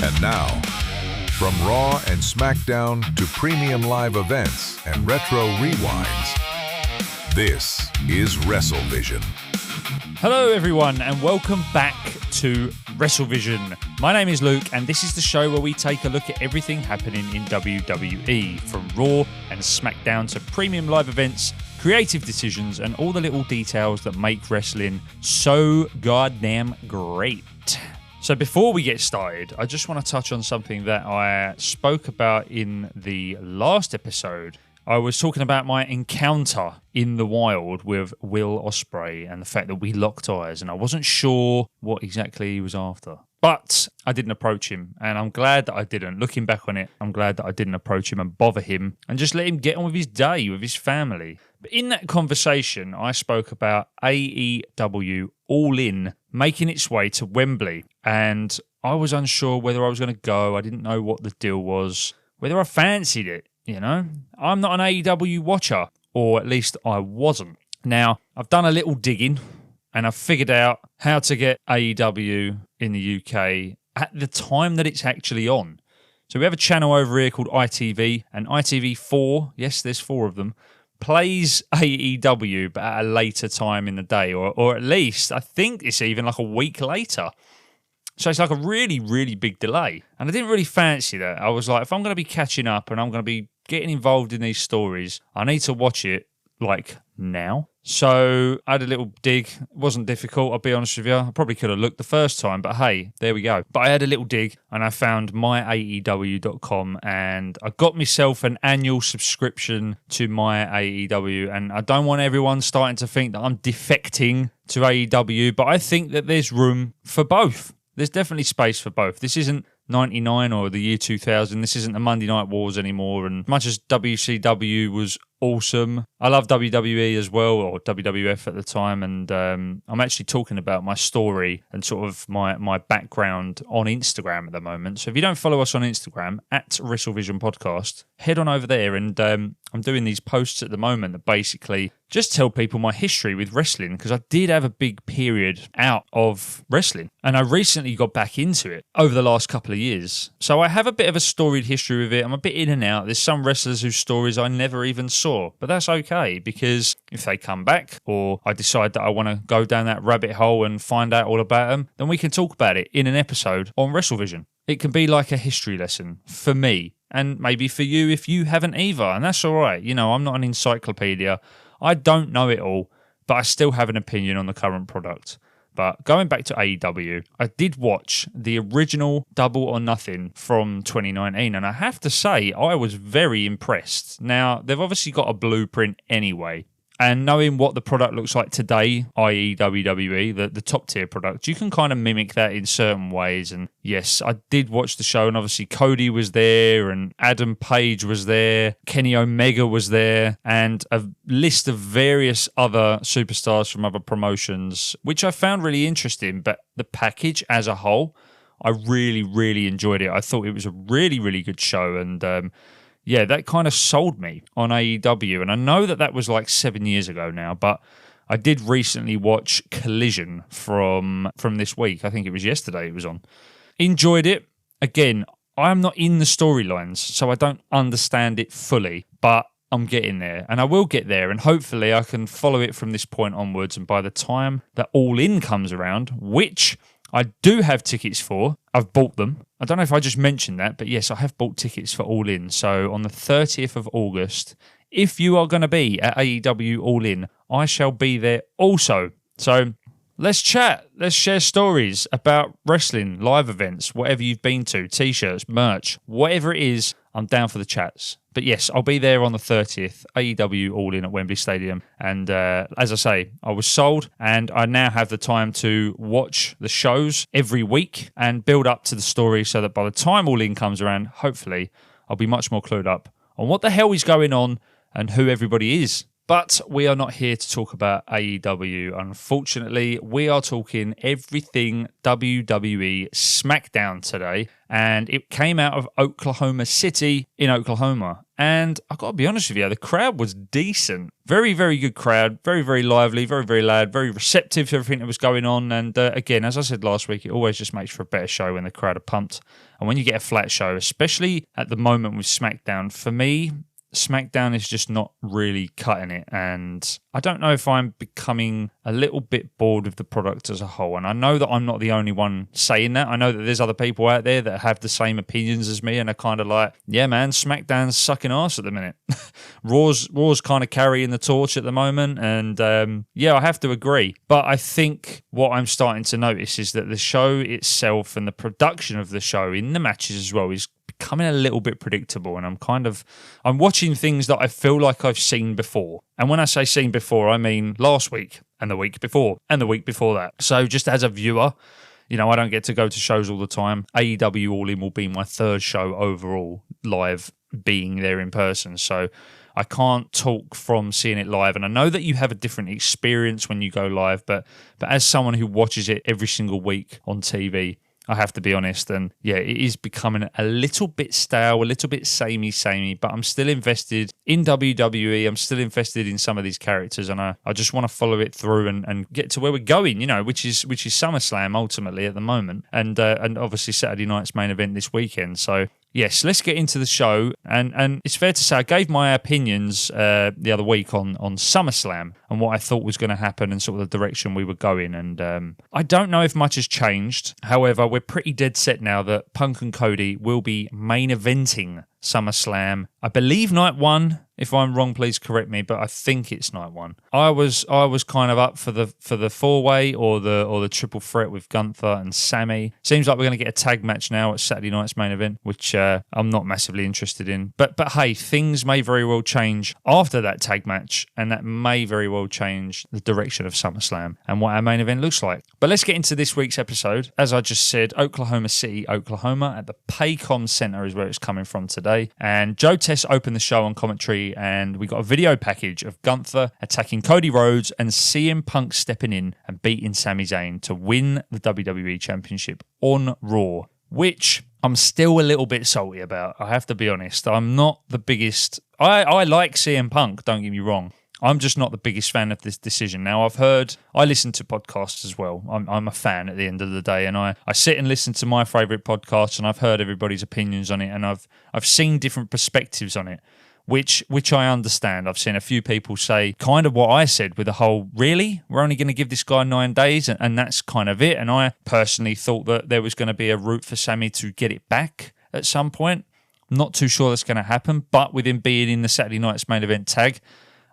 And now, from Raw and SmackDown to premium live events and retro rewinds, this is Wrestlevision. Hello everyone and welcome back to Wrestlevision. My name is Luke and this is the show where we take a look at everything happening in WWE, from Raw and SmackDown to premium live events, creative decisions and all the little details that make wrestling so goddamn great. So before we get started, I just want to touch on something that I spoke about in the last episode. I was talking about my encounter in the wild with Will Ospreay and the fact that we locked eyes, and I wasn't sure what exactly he was after. But I didn't approach him, and I'm glad that I didn't. Looking back on it, I'm glad that I didn't approach him and bother him and just let him get on with his day, with his family. But in that conversation, I spoke about AEW All In making its way to Wembley, and I was unsure whether I was going to go. I didn't know what the deal was, whether I fancied it, you know. I'm not an AEW watcher, or at least I wasn't. Now, I've done a little digging, and I've figured out how to get AEW in the UK at the time that it's actually on. So we have a channel over here called ITV, and ITV4, yes, there's 4 of them, plays AEW but at a later time in the day, or at least I think it's even like a week later. So it's like a really, really big delay. And I didn't really fancy that. I was like, if I'm going to be catching up and I'm going to be getting involved in these stories, I need to watch it like now. So I had a little dig. It wasn't difficult, I'll be honest with you. I probably could have looked the first time, but hey, there we go. But I had a little dig and I found myaew.com and I got myself an annual subscription to myaew, and I don't want everyone starting to think that I'm defecting to AEW, but I think that there's room for both. There's definitely space for both. This isn't 99 or the year 2000. This isn't the Monday Night Wars anymore. And much as WCW was awesome, I love WWE as well, or WWF at the time. And I'm actually talking about my story and sort of my background on Instagram at the moment. So if you don't follow us on Instagram, at Wrestlevision Podcast, head on over there. And I'm doing these posts at the moment that basically just tell people my history with wrestling, because I did have a big period out of wrestling. And I recently got back into it over the last couple of years. So I have a bit of a storied history with it. I'm a bit in and out. There's some wrestlers whose stories I never even saw, but that's okay, because if they come back or I decide that I want to go down that rabbit hole and find out all about them, then we can talk about it in an episode on Wrestlevision. It can be like a history lesson for me, and maybe for you if you haven't either, and that's all right. You know, I'm not an encyclopedia. I don't know it all, but I still have an opinion on the current product. But going back to AEW, I did watch the original Double or Nothing from 2019, and I have to say, I was very impressed. Now, they've obviously got a blueprint anyway, and knowing what the product looks like today, i.e. WWE, the top tier product, you can kind of mimic that in certain ways. And yes, I did watch the show, and obviously Cody was there, and Adam Page was there, Kenny Omega was there, and a list of various other superstars from other promotions, which I found really interesting. But the package as a whole, I really, really enjoyed it. I thought it was a really, really good show, and yeah, that kind of sold me on AEW. And I know that was like 7 years ago now, but I did recently watch Collision from this week. I think it was yesterday it was on. Enjoyed it. Again, I'm not in the storylines, so I don't understand it fully, but I'm getting there, and I will get there, and hopefully I can follow it from this point onwards. And by the time that All In comes around, which I do have tickets for, I've bought them. I don't know if I just mentioned that, but yes, I have bought tickets for All In. So on the 30th of August, if you are going to be at AEW All In, I shall be there also. So let's chat. Let's share stories about wrestling, live events, whatever you've been to, t-shirts, merch, whatever it is, I'm down for the chats. But yes, I'll be there on the 30th, AEW All In at Wembley Stadium. And as I say, I was sold, and I now have the time to watch the shows every week and build up to the story, so that by the time All In comes around, hopefully, I'll be much more clued up on what the hell is going on and who everybody is, But we are not here to talk about AEW. Unfortunately, we are talking everything WWE SmackDown today. And it came out of Oklahoma City in Oklahoma. And I've got to be honest with you, the crowd was decent. Very, very good crowd. Very, very lively, very, very loud, very receptive to everything that was going on. And again, as I said last week, it always just makes for a better show when the crowd are pumped. And when you get a flat show, especially at the moment with SmackDown, for me, SmackDown is just not really cutting it, and I don't know if I'm becoming a little bit bored with the product as a whole. And I know that I'm not the only one saying that. I know that there's other people out there that have the same opinions as me and are kind of like, yeah, man, SmackDown's sucking ass at the minute. Raw's kind of carrying the torch at the moment, and yeah, I have to agree. But I think what I'm starting to notice is that the show itself and the production of the show in the matches as well is becoming a little bit predictable, and I'm watching things that I feel like I've seen before. And when I say seen before, I mean last week and the week before and the week before that. So just as a viewer, you know, I don't get to go to shows all the time. AEW All In will be my third show overall live, being there in person. So I can't talk from seeing it live. And I know that you have a different experience when you go live, but as someone who watches it every single week on TV, I have to be honest, and yeah, it is becoming a little bit stale, a little bit samey, but I'm still invested in WWE. I'm still invested in some of these characters, and I just want to follow it through and get to where we're going, you know, which is SummerSlam ultimately at the moment, and obviously Saturday night's main event this weekend. So yes, let's get into the show. And it's fair to say I gave my opinions the other week on SummerSlam and what I thought was going to happen and sort of the direction we were going. And I don't know if much has changed. However, we're pretty dead set now that Punk and Cody will be main eventing SummerSlam. I believe night one. If I'm wrong, please correct me, but I think it's night one. I was kind of up for the four-way or the triple threat with Gunther and Sammy. Seems like we're going to get a tag match now at Saturday night's main event, which I'm not massively interested in. But hey, things may very well change after that tag match, and that may very well change the direction of SummerSlam and what our main event looks like. But let's get into this week's episode. As I just said, Oklahoma City, Oklahoma, at the Paycom Center is where it's coming from today. And Joe Tess opened the show on commentary, and we got a video package of Gunther attacking Cody Rhodes and CM Punk stepping in and beating Sami Zayn to win the WWE Championship on Raw, which I'm still a little bit salty about. I have to be honest. I'm not the biggest... I like CM Punk, don't get me wrong. I'm just not the biggest fan of this decision. Now, I listen to podcasts as well. I'm a fan at the end of the day, and I sit and listen to my favourite podcasts, and I've heard everybody's opinions on it, and I've seen different perspectives on it, which I understand. I've seen a few people say kind of what I said with the whole, really? We're only going to give this guy 9 days, and that's kind of it. And I personally thought that there was going to be a route for Sammy to get it back at some point. I'm not too sure that's going to happen, but with him being in the Saturday night's main event tag,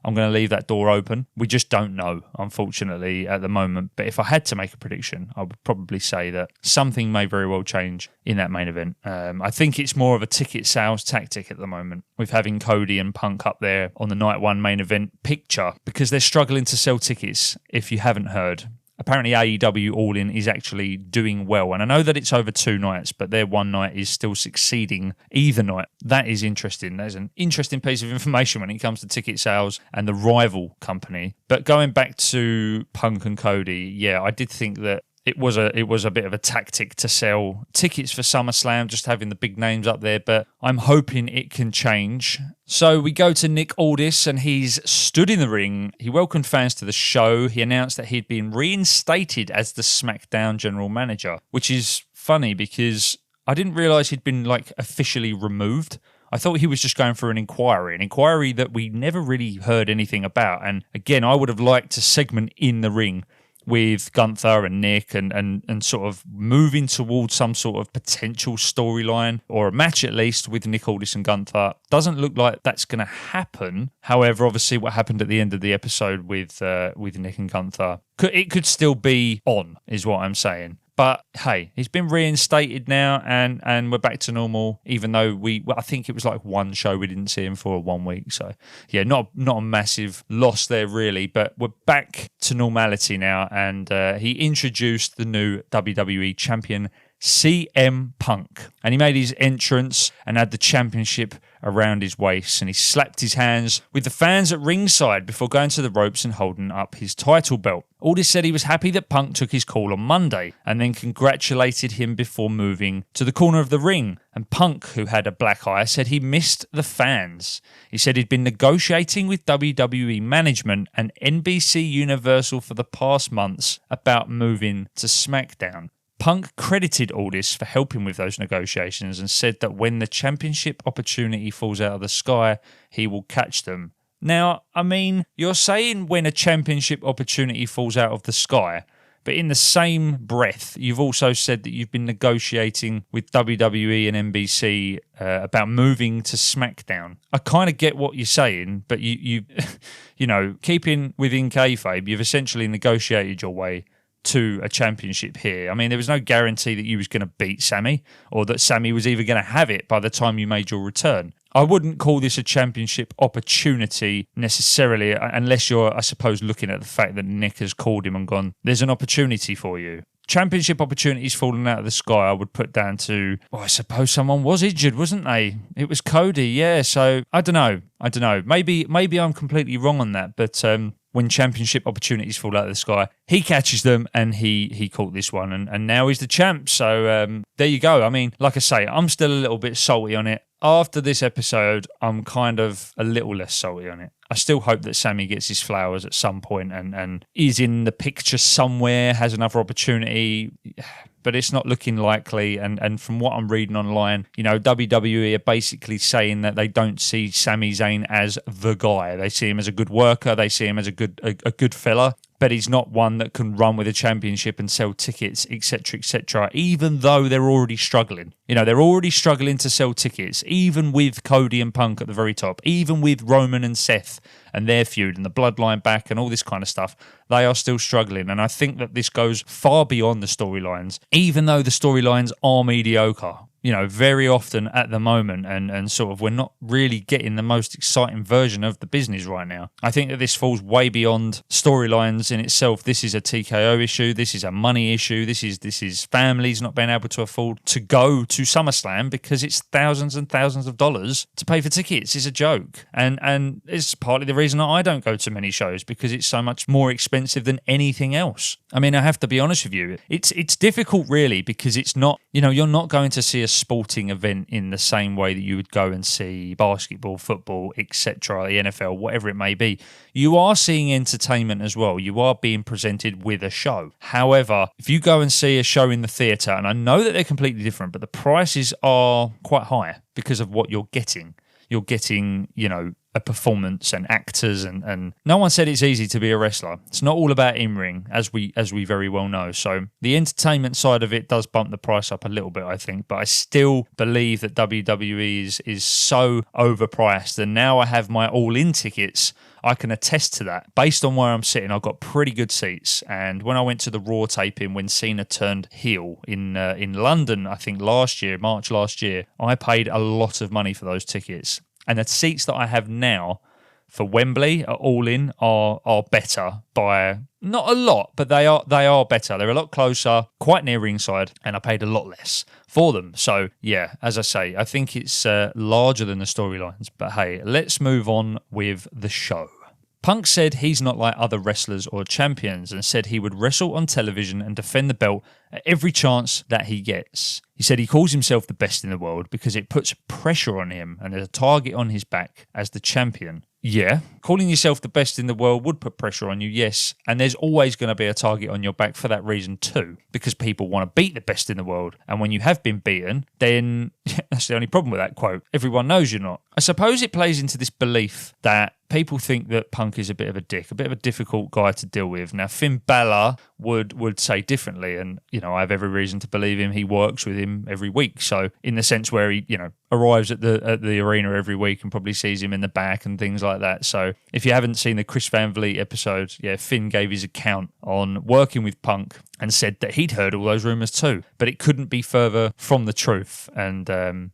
I'm going to leave that door open. We just don't know, unfortunately, at the moment. But if I had to make a prediction, I would probably say that something may very well change in that main event. I think it's more of a ticket sales tactic at the moment, with having Cody and Punk up there on the night one main event picture, because they're struggling to sell tickets, if you haven't heard. Apparently AEW All In is actually doing well. And I know that it's over 2 nights, but their one night is still succeeding either night. That is interesting. There's an interesting piece of information when it comes to ticket sales and the rival company. But going back to Punk and Cody, yeah, I did think that it was a bit of a tactic to sell tickets for SummerSlam, just having the big names up there, but I'm hoping it can change. So we go to Nick Aldis, and he's stood in the ring. He welcomed fans to the show. He announced that he'd been reinstated as the SmackDown general manager, which is funny because I didn't realise he'd been officially removed. I thought he was just going for an inquiry that we never really heard anything about. And again, I would have liked a segment in the ring with Gunther and Nick and sort of moving towards some sort of potential storyline or a match at least with Nick Aldis and Gunther. Doesn't look like that's going to happen. However, obviously what happened at the end of the episode with Nick and Gunther, it could still be on, is what I'm saying. But hey, he's been reinstated now, and we're back to normal. Even though I think it was like one show we didn't see him for 1 week. So yeah, not a massive loss there really. But we're back to normality now, and he introduced the new WWE champion, CM Punk. And he made his entrance and had the championship around his waist, and he slapped his hands with the fans at ringside before going to the ropes and holding up his title belt. Aldis said he was happy that Punk took his call on Monday and then congratulated him before moving to the corner of the ring. And Punk, who had a black eye, said he missed the fans. He said he'd been negotiating with WWE management and NBC Universal for the past months about moving to SmackDown. Punk credited Aldis for helping with those negotiations and said that when the championship opportunity falls out of the sky, he will catch them. Now, I mean, you're saying when a championship opportunity falls out of the sky, but in the same breath, you've also said that you've been negotiating with WWE and NBC about moving to SmackDown. I kind of get what you're saying, but you know, keeping within kayfabe, you've essentially negotiated your way to a championship here. I mean, there was no guarantee that you was going to beat Sammy or that Sammy was even going to have it by the time you made your return. I wouldn't call this a championship opportunity necessarily, unless you're, I suppose, looking at the fact that Nick has called him and gone, there's an opportunity for you. Championship opportunities falling out of the sky, I would put down to, well, I suppose someone was injured, wasn't they? It was Cody, yeah. So I don't know. Maybe I'm completely wrong on that, but when championship opportunities fall out of the sky, he catches them, and he caught this one, and now he's the champ. So there you go. I mean, like I say, I'm still a little bit salty on it. After this episode, I'm kind of a little less salty on it. I still hope that Sammy gets his flowers at some point and is in the picture somewhere, has another opportunity, but it's not looking likely. And from what I'm reading online, you know, WWE are basically saying that they don't see Sami Zayn as the guy. They see him as a good worker. They see him as a good fella. But he's not one that can run with a championship and sell tickets, etc., even though they're already struggling. You know, they're already struggling to sell tickets, even with Cody and Punk at the very top, even with Roman and Seth and their feud and the bloodline back and all this kind of stuff. They are still struggling. And I think that this goes far beyond the storylines, even though the storylines are mediocre. You know, very often at the moment, and sort of we're not really getting the most exciting version of the business right now. I think that this falls way beyond storylines in itself. This is a TKO issue. This is a money issue. This is families not being able to afford to go to SummerSlam because it's thousands and thousands of dollars to pay for tickets. It's a joke. And it's partly the reason I don't go to many shows, because it's so much more expensive than anything else. I mean, I have to be honest with you. It's difficult really, because it's not, you know, you're not going to see a sporting event in the same way that you would go and see basketball, football, etc., the NFL, whatever it may be. You are seeing entertainment as well. You are being presented with a show. However, if you go and see a show in the theatre, and I know that they're completely different, but the prices are quite high because of what you're getting. You're getting, you know, a performance and actors, and no one said it's easy to be a wrestler. It's not all about in-ring, as we very well know. So the entertainment side of it does bump the price up a little bit, I think, but I still believe that WWE is so overpriced. And now I have my all-in tickets, I can attest to that. Based on where I'm sitting, I've got pretty good seats. And when I went to the Raw taping, when Cena turned heel in London, I think March last year, I paid a lot of money for those tickets. And the seats that I have now for Wembley are all in are better by not a lot, but they are better. They're a lot closer, quite near ringside, and I paid a lot less for them. So yeah, as I say, I think it's larger than the storylines. But hey, let's move on with the show. Punk said he's not like other wrestlers or champions, and said he would wrestle on television and defend the belt at every chance that he gets. He said he calls himself the best in the world because it puts pressure on him and there's a target on his back as the champion. Yeah, calling yourself the best in the world would put pressure on you, yes, and there's always going to be a target on your back for that reason too, because people want to beat the best in the world, and when you have been beaten, then that's the only problem with that quote. Everyone knows you're not. I suppose it plays into this belief that people think that Punk is a bit of a dick, a bit of a difficult guy to deal with. Now, Finn Balor would say differently, and, you know, I have every reason to believe him. He works with him every week, so in the sense where he, you know, arrives at the arena every week and probably sees him in the back and things like that. So if you haven't seen the Chris Van Vliet episode, yeah, Finn gave his account on working with Punk and said that he'd heard all those rumours too, but it couldn't be further from the truth. And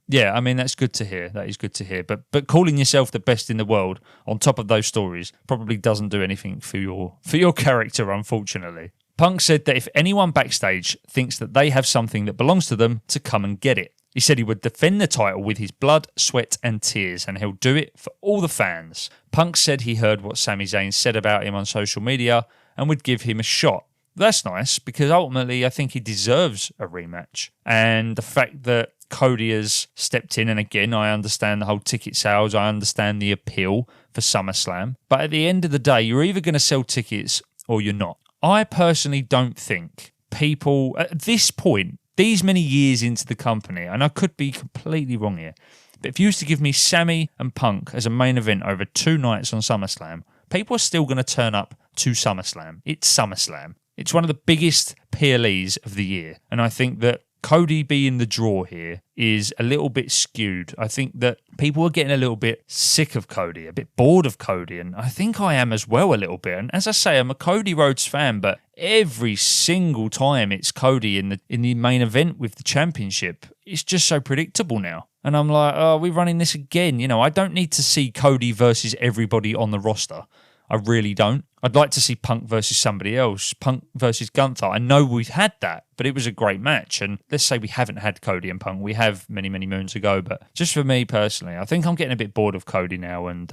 yeah, I mean, that's good to hear. That is good to hear. But calling yourself the best in the world on top of those stories probably doesn't do anything for your character, unfortunately. Punk said that if anyone backstage thinks that they have something that belongs to them, to come and get it. He said he would defend the title with his blood, sweat and tears, and he'll do it for all the fans. Punk said he heard what Sami Zayn said about him on social media and would give him a shot. That's nice, because ultimately I think he deserves a rematch. And the fact that Cody has stepped in, and again, I understand the whole ticket sales, I understand the appeal for SummerSlam, but at the end of the day, you're either going to sell tickets or you're not. I personally don't think people, at this point, these many years into the company, and I could be completely wrong here, but if you used to give me Sami and Punk as a main event over 2 nights on SummerSlam, people are still going to turn up to SummerSlam. It's SummerSlam. It's one of the biggest PLEs of the year, and I think that Cody being the draw here is a little bit skewed. I think that people are getting a little bit sick of Cody, a bit bored of Cody, and I think I am as well a little bit. And as I say, I'm a Cody Rhodes fan, but every single time it's Cody in the main event with the championship, it's just so predictable now. And I'm like, oh, we're running this again. You know, I don't need to see Cody versus everybody on the roster. I really don't. I'd like to see Punk versus somebody else, Punk versus Gunther. I know we've had that, but it was a great match. And let's say we haven't had Cody and Punk. We have many, many moons ago. But just for me personally, I think I'm getting a bit bored of Cody now. And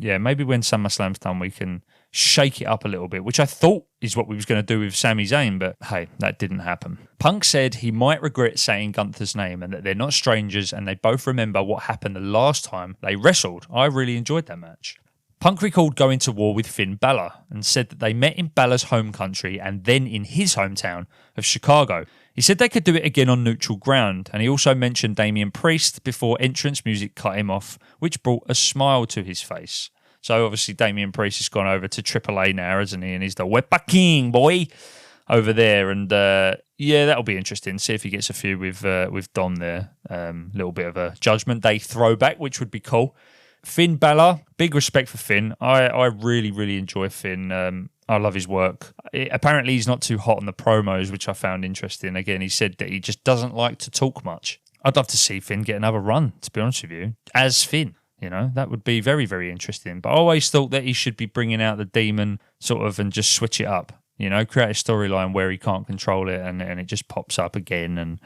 maybe when SummerSlam's done, we can shake it up a little bit, which I thought is what we was going to do with Sami Zayn. But hey, that didn't happen. Punk said he might regret saying Gunther's name and that they're not strangers and they both remember what happened the last time they wrestled. I really enjoyed that match. Punk recalled going to war with Finn Balor and said that they met in Balor's home country and then in his hometown of Chicago. He said they could do it again on neutral ground, and he also mentioned Damian Priest before entrance music cut him off, which brought a smile to his face. So obviously Damian Priest has gone over to AAA now, hasn't he? And he's the Wepa King boy over there, and that'll be interesting. See if he gets a few with Dom there. Little bit of a Judgment Day throwback, which would be cool. Finn Balor, big respect for Finn. I really, really enjoy Finn. I love his work. Apparently, he's not too hot on the promos, which I found interesting. Again, he said that he just doesn't like to talk much. I'd love to see Finn get another run, to be honest with you, as Finn. You know, that would be very, very interesting. But I always thought that he should be bringing out the demon sort of and just switch it up. You know, create a storyline where he can't control it and it just pops up again. And,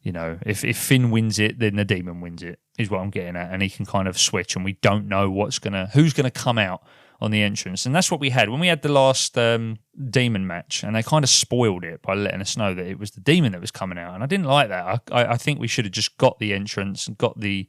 you know, if Finn wins it, then the demon wins it, is what I'm getting at. And he can kind of switch and we don't know who's going to come out on the entrance. And that's what we had when we had the last demon match, and they kind of spoiled it by letting us know that it was the demon that was coming out. And I didn't like that. I think we should have just got the entrance and got the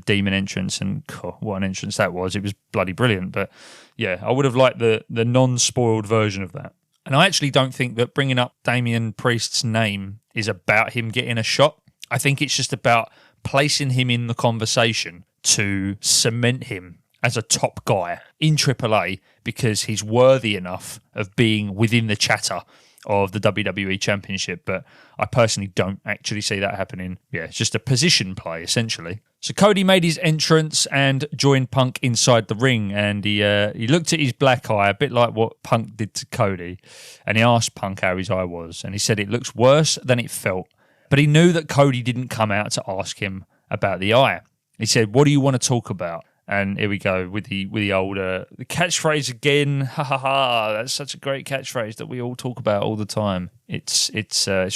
demon entrance, and what an entrance that was. It was bloody brilliant. But yeah, I would have liked the non-spoiled version of that. And I actually don't think that bringing up Damian Priest's name is about him getting a shot. I think it's just about placing him in the conversation to cement him as a top guy in AAA because he's worthy enough of being within the chatter of the WWE Championship. But I personally don't actually see that happening. Yeah, it's just a position play, essentially. So Cody made his entrance and joined Punk inside the ring, and he looked at his black eye, a bit like what Punk did to Cody, and he asked Punk how his eye was, and he said it looks worse than it felt. But he knew that Cody didn't come out to ask him about the eye. He said, "What do you want to talk about?" And here we go with the old the catchphrase again. Ha ha ha! That's such a great catchphrase that we all talk about all the time. It's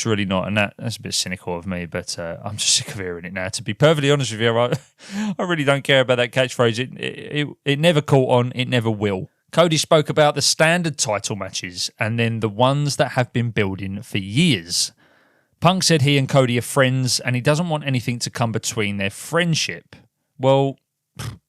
really not, and that's a bit cynical of me, but I'm just sick of hearing it now. To be perfectly honest with you, I really don't care about that catchphrase. It never caught on. It never will. Cody spoke about the standard title matches and then the ones that have been building for years. Punk said he and Cody are friends, and he doesn't want anything to come between their friendship. Well,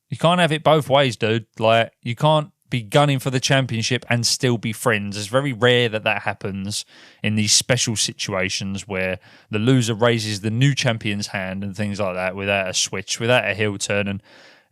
you can't have it both ways, dude. Like, you can't be gunning for the championship and still be friends. It's very rare that happens in these special situations where the loser raises the new champion's hand and things like that without a switch, without a heel turn. And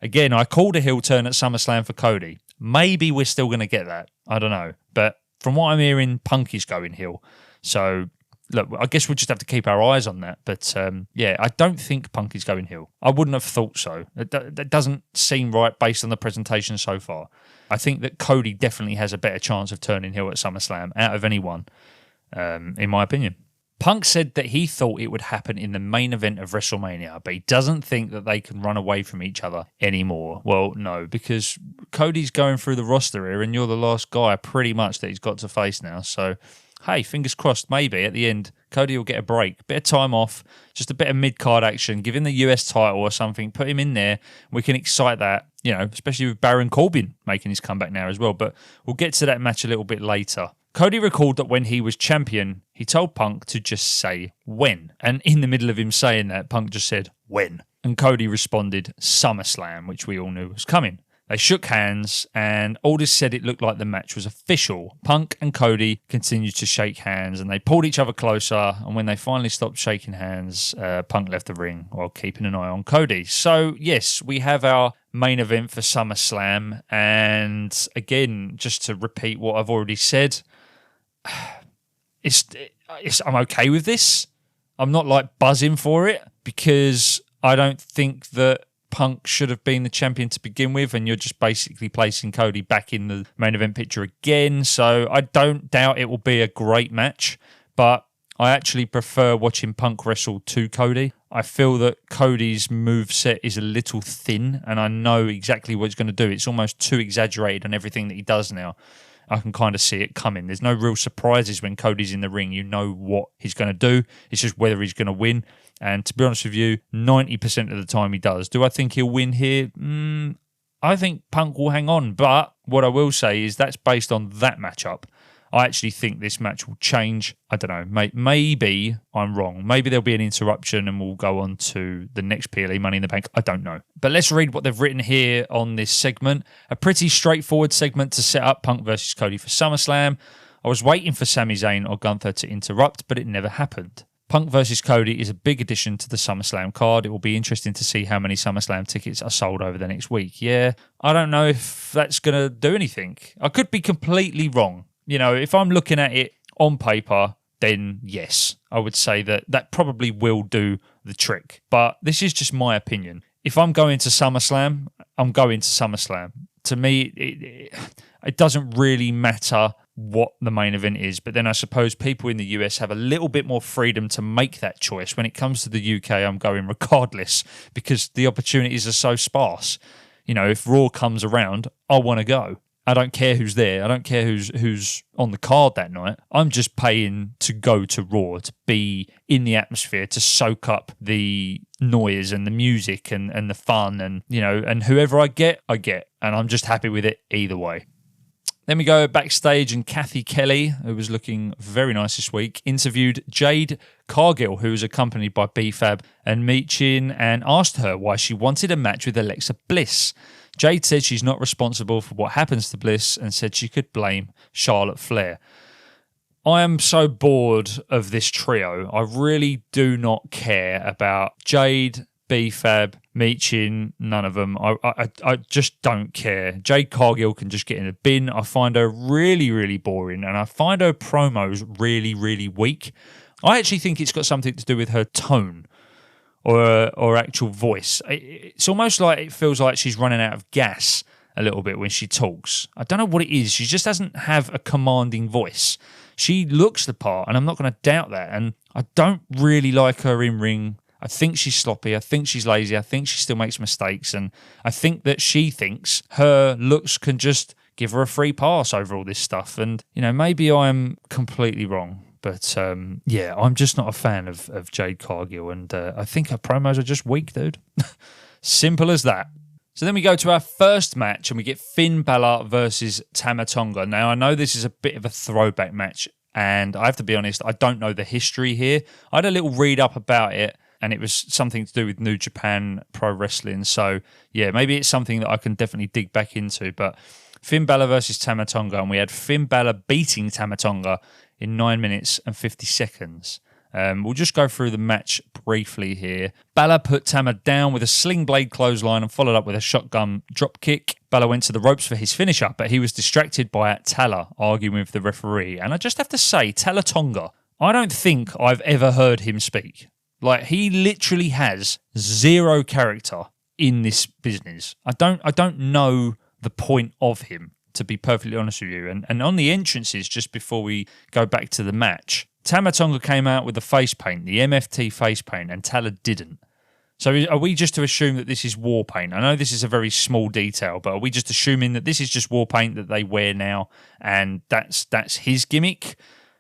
again, I called a heel turn at SummerSlam for Cody. Maybe we're still going to get that. I don't know. But from what I'm hearing, Punk is going heel. So look, I guess we'll just have to keep our eyes on that. But I don't think Punk is going heel. I wouldn't have thought so. That doesn't seem right based on the presentation so far. I think that Cody definitely has a better chance of turning heel at SummerSlam out of anyone, in my opinion. Punk said that he thought it would happen in the main event of WrestleMania, but he doesn't think that they can run away from each other anymore. Well, no, because Cody's going through the roster here and you're the last guy pretty much that he's got to face now. So hey, fingers crossed, maybe at the end, Cody will get a break, bit of time off, just a bit of mid-card action, give him the US title or something, put him in there. We can excite that, especially with Baron Corbin making his comeback now as well. But we'll get to that match a little bit later. Cody recalled that when he was champion, he told Punk to just say when. And in the middle of him saying that, Punk just said, when? And Cody responded, SummerSlam, which we all knew was coming. They shook hands, and Aldis said it looked like the match was official. Punk and Cody continued to shake hands, and they pulled each other closer, and when they finally stopped shaking hands, Punk left the ring while keeping an eye on Cody. So, yes, we have our main event for SummerSlam, and again, just to repeat what I've already said, I'm okay with this. I'm not like buzzing for it, because I don't think that Punk should have been the champion to begin with, and you're just basically placing Cody back in the main event picture again. So I don't doubt it will be a great match, but I actually prefer watching Punk wrestle to Cody. I feel that Cody's moveset is a little thin, and I know exactly what he's going to do. It's almost too exaggerated on everything that he does now. I can kind of see it coming. There's no real surprises when Cody's in the ring. You know what he's going to do. It's just whether he's going to win. And to be honest with you, 90% of the time he does. Do I think he'll win here? I think Punk will hang on. But what I will say is that's based on that matchup. I actually think this match will change. I don't know. Maybe I'm wrong. Maybe there'll be an interruption and we'll go on to the next PLE Money in the Bank. I don't know. But let's read what they've written here on this segment. A pretty straightforward segment to set up Punk versus Cody for SummerSlam. I was waiting for Sami Zayn or Gunther to interrupt, but it never happened. Punk versus Cody is a big addition to the SummerSlam card. It will be interesting to see how many SummerSlam tickets are sold over the next week. Yeah, I don't know if that's going to do anything. I could be completely wrong. If I'm looking at it on paper, then yes, I would say that probably will do the trick. But this is just my opinion. If I'm going to SummerSlam, I'm going to SummerSlam. To me, it doesn't really matter what the main event is. But then I suppose people in the US have a little bit more freedom to make that choice. When it comes to the UK, I'm going regardless because the opportunities are so sparse. If Raw comes around, I want to go. I don't care who's there. I don't care who's on the card that night. I'm just paying to go to Raw, to be in the atmosphere, to soak up the noise and the music and the fun and whoever I get. And I'm just happy with it either way. Then we go backstage and Kathy Kelly, who was looking very nice this week, interviewed Jade Cargill, who was accompanied by B-Fab and Michin, and asked her why she wanted a match with Alexa Bliss. Jade said she's not responsible for what happens to Bliss and said she could blame Charlotte Flair. I am so bored of this trio. I really do not care about Jade, B-Fab, Michin, none of them. I just don't care. Jade Cargill can just get in a bin. I find her really, really boring, and I find her promos really, really weak. I actually think it's got something to do with her tone. Or actual voice. It's almost like it feels like she's running out of gas a little bit when she talks. I don't know what it is. She just doesn't have a commanding voice. She looks the part, and I'm not going to doubt that. And I don't really like her in ring. I think she's sloppy. I think she's lazy. I think she still makes mistakes. And I think that she thinks her looks can just give her a free pass over all this stuff. And, maybe I'm completely wrong. But, I'm just not a fan of Jade Cargill, and I think her promos are just weak, dude. Simple as that. So then we go to our first match, and we get Finn Balor versus Tama Tonga. Now, I know this is a bit of a throwback match, and I have to be honest, I don't know the history here. I had a little read up about it, and it was something to do with New Japan Pro Wrestling. So, yeah, maybe it's something that I can definitely dig back into. But Finn Balor versus Tama Tonga, and we had Finn Balor beating Tama Tonga in 9 minutes and 50 seconds. We'll just go through the match briefly here. Balor put Tama down with a sling blade clothesline and followed up with a shotgun drop kick. Balor went to the ropes for his finisher, but he was distracted by Tala arguing with the referee. And I just have to say, Tama Tonga, I don't think I've ever heard him speak. Like, he literally has zero character in this business. I don't know the point of him, to be perfectly honest with you. And on the entrances, just before we go back to the match, Tama Tonga came out with the face paint, the MFT face paint, and Tala didn't. So are we just to assume that this is war paint? I know this is a very small detail, but are we just assuming that this is just war paint that they wear now, and that's his gimmick?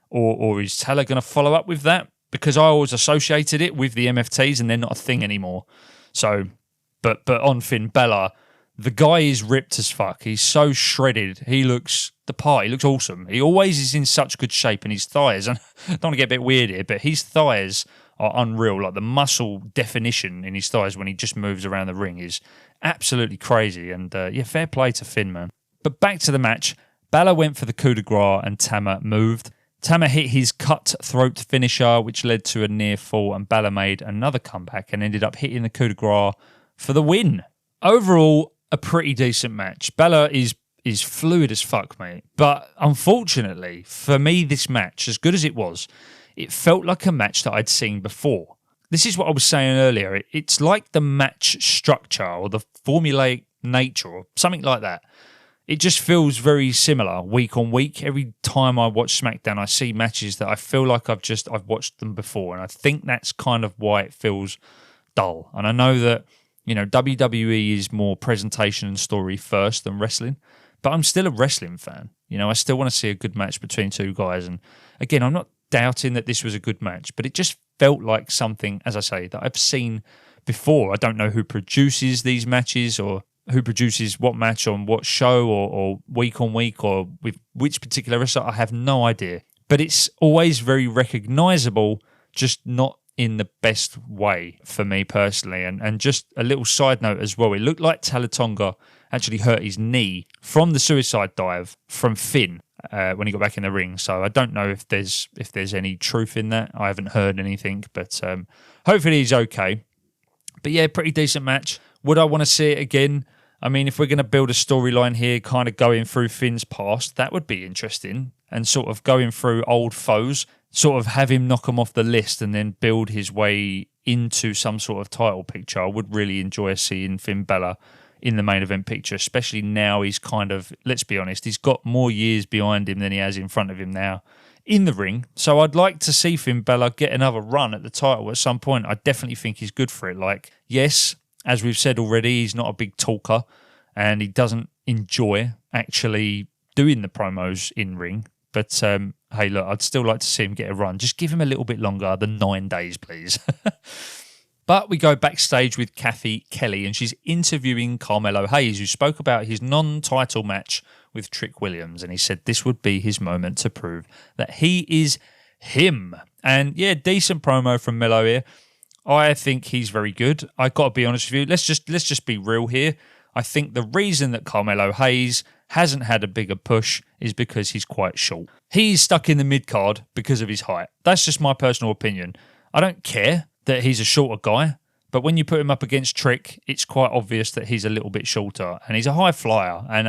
or is Tala going to follow up with that? Because I always associated it with the MFTs and they're not a thing anymore. So, but on Finn Balor, the guy is ripped as fuck. He's so shredded. He looks the part. He looks awesome. He always is in such good shape, and his thighs, and I don't want to get a bit weird here, but his thighs are unreal. Like the muscle definition in his thighs when he just moves around the ring is absolutely crazy. And fair play to Finn, man. But back to the match. Balor went for the coup de grace and Tama moved. Tama hit his cutthroat finisher, which led to a near fall, and Balor made another comeback and ended up hitting the coup de grace for the win. Overall, a pretty decent match. Balor is fluid as fuck, mate. But unfortunately, for me, this match, as good as it was, it felt like a match that I'd seen before. This is what I was saying earlier. It's like the match structure or the formulaic nature or something like that. It just feels very similar week on week. Every time I watch SmackDown, I see matches that I feel like I've watched them before. And I think that's kind of why it feels dull. And I know that, WWE is more presentation and story first than wrestling. But I'm still a wrestling fan. I still want to see a good match between two guys. And again, I'm not doubting that this was a good match, but it just felt like something, as I say, that I've seen before. I don't know who produces these matches or who produces what match on what show or week on week or with which particular wrestler. I have no idea. But it's always very recognisable, just not in the best way for me personally. And just a little side note as well, it looked like Tama Tonga actually hurt his knee from the suicide dive from Finn when he got back in the ring. So I don't know if there's any truth in that. I haven't heard anything, but hopefully he's okay. But yeah, pretty decent match. Would I want to see it again? I mean, if we're going to build a storyline here, kind of going through Finn's past, that would be interesting. And sort of going through old foes, sort of have him knock him off the list and then build his way into some sort of title picture. I would really enjoy seeing Finn Balor in the main event picture, especially now he's kind of, let's be honest, he's got more years behind him than he has in front of him now in the ring. So I'd like to see Finn Balor get another run at the title at some point. I definitely think he's good for it. Like, yes, as we've said already, he's not a big talker and he doesn't enjoy actually doing the promos in ring. But hey, look, I'd still like to see him get a run. Just give him a little bit longer than 9 days, please. But we go backstage with Kathy Kelly and she's interviewing Carmelo Hayes, who spoke about his non-title match with Trick Williams. And he said this would be his moment to prove that he is him. And yeah, decent promo from Melo here. I think he's very good. I got to be honest with you. Let's just be real here. I think the reason that Carmelo Hayes hasn't had a bigger push is because he's quite short. He's stuck in the mid-card because of his height. That's just my personal opinion. I don't care that he's a shorter guy, but when you put him up against Trick, it's quite obvious that he's a little bit shorter, and he's a high flyer. And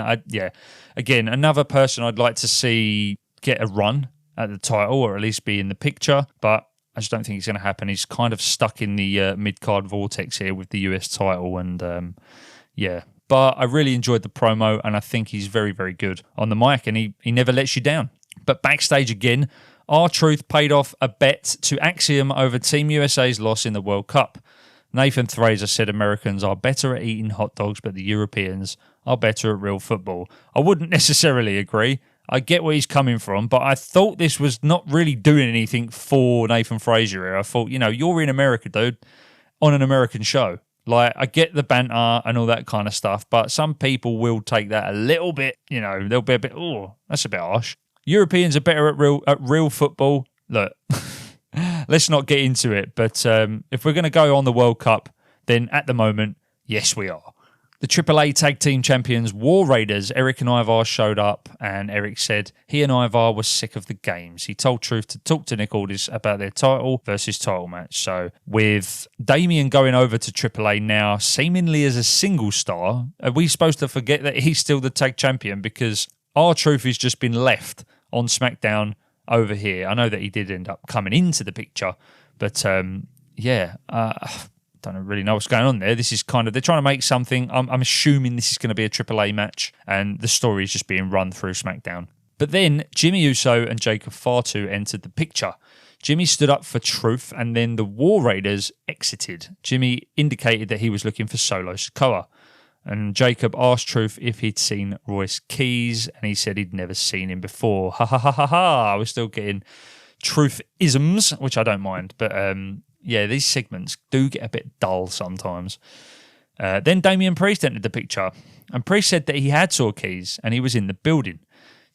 again, another person I'd like to see get a run at the title, or at least be in the picture, but I just don't think it's going to happen. He's kind of stuck in the mid-card vortex here with the US title, and but I really enjoyed the promo, and I think he's very, very good on the mic, and he never lets you down. But backstage again, R-Truth paid off a bet to Axiom over Team USA's loss in the World Cup. Nathan Fraser said Americans are better at eating hot dogs, but the Europeans are better at real football. I wouldn't necessarily agree. I get where he's coming from, but I thought this was not really doing anything for Nathan Fraser here. I thought, you're in America, dude, on an American show. Like, I get the banter and all that kind of stuff, but some people will take that a little bit, they'll be a bit, oh, that's a bit harsh. Europeans are better at real football. Look, let's not get into it, but if we're going to go on the World Cup, then at the moment, yes, we are. The AAA Tag Team Champions War Raiders, Eric and Ivar, showed up, and Eric said he and Ivar were sick of the games. He told Truth to talk to Nick Aldis about their title versus title match. So with Damien going over to AAA now, seemingly as a single star, are we supposed to forget that he's still the tag champion? Because R-Truth has just been left on SmackDown over here. I know that he did end up coming into the picture, but don't really know what's going on there. This is they're trying to make something. I'm assuming this is going to be a AAA match, and the story is just being run through SmackDown. But then Jimmy Uso and Jacob Fatu entered the picture. Jimmy stood up for Truth, and then the War Raiders exited. Jimmy indicated that he was looking for Solo Sikoa. And Jacob asked Truth if he'd seen Royce Keys, and he said he'd never seen him before. Ha ha ha ha ha. I was still getting Truth-isms, which I don't mind. But yeah, these segments do get a bit dull sometimes. Then Damian Priest entered the picture, and Priest said that he had saw Keys, and he was in the building.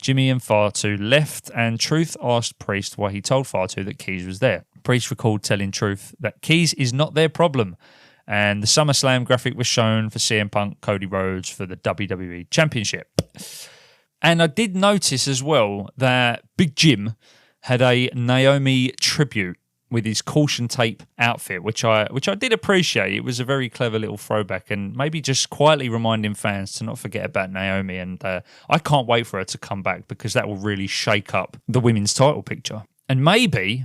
Jimmy and Fatu left, and Truth asked Priest why he told Fatu that Keys was there. Priest recalled telling Truth that Keys is not their problem, and the SummerSlam graphic was shown for CM Punk, Cody Rhodes for the WWE Championship. And I did notice as well that Big Jim had a Naomi tribute with his caution tape outfit, which I did appreciate. It was a very clever little throwback, and maybe just quietly reminding fans to not forget about Naomi. And I can't wait for her to come back, because that will really shake up the women's title picture. And maybe,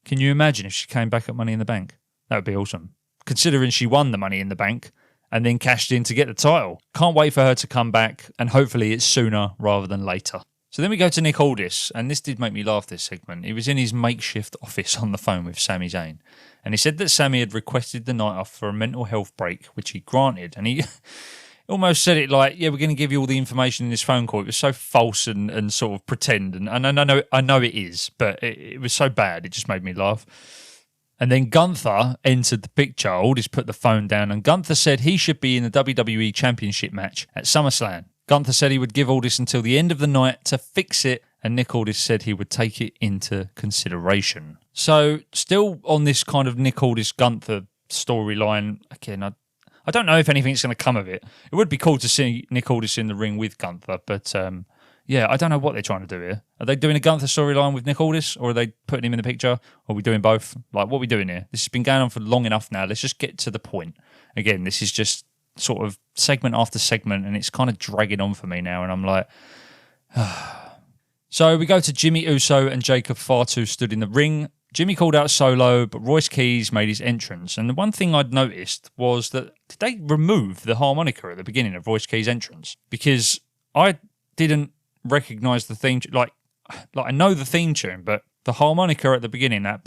can you imagine if she came back at Money in the Bank? That would be awesome, considering she won the Money in the Bank and then cashed in to get the title. Can't wait for her to come back, and hopefully it's sooner rather than later. So then we go to Nick Aldis, and this did make me laugh, this segment. He was in his makeshift office on the phone with Sami Zayn, and he said that Sami had requested the night off for a mental health break, which he granted, and he almost said it like, yeah, we're going to give you all the information in this phone call. It was so false and sort of pretend, and I know it is, but it was so bad, it just made me laugh. And then Gunther entered the picture. Aldis put the phone down, and Gunther said he should be in the WWE Championship match at SummerSlam. Gunther said he would give Aldis until the end of the night to fix it, and Nick Aldis said he would take it into consideration. So, still on this kind of Nick Aldis-Gunther storyline, again, I don't know if anything's going to come of it. It would be cool to see Nick Aldis in the ring with Gunther, but yeah, I don't know what they're trying to do here. Are they doing a Gunther storyline with Nick Aldis, or are they putting him in the picture? Or are we doing both? Like, what are we doing here? This has been going on for long enough now. Let's just get to the point. Again, this is just sort of segment after segment, and it's kind of dragging on for me now, and I'm like... So we go to Jimmy Uso and Jacob Fatu stood in the ring. Jimmy called out Solo, but Royce Keys made his entrance. And the one thing I'd noticed was that did they remove the harmonica at the beginning of Royce Keys' entrance? Because I didn't recognise the theme. Like I know the theme tune, but the harmonica at the beginning, that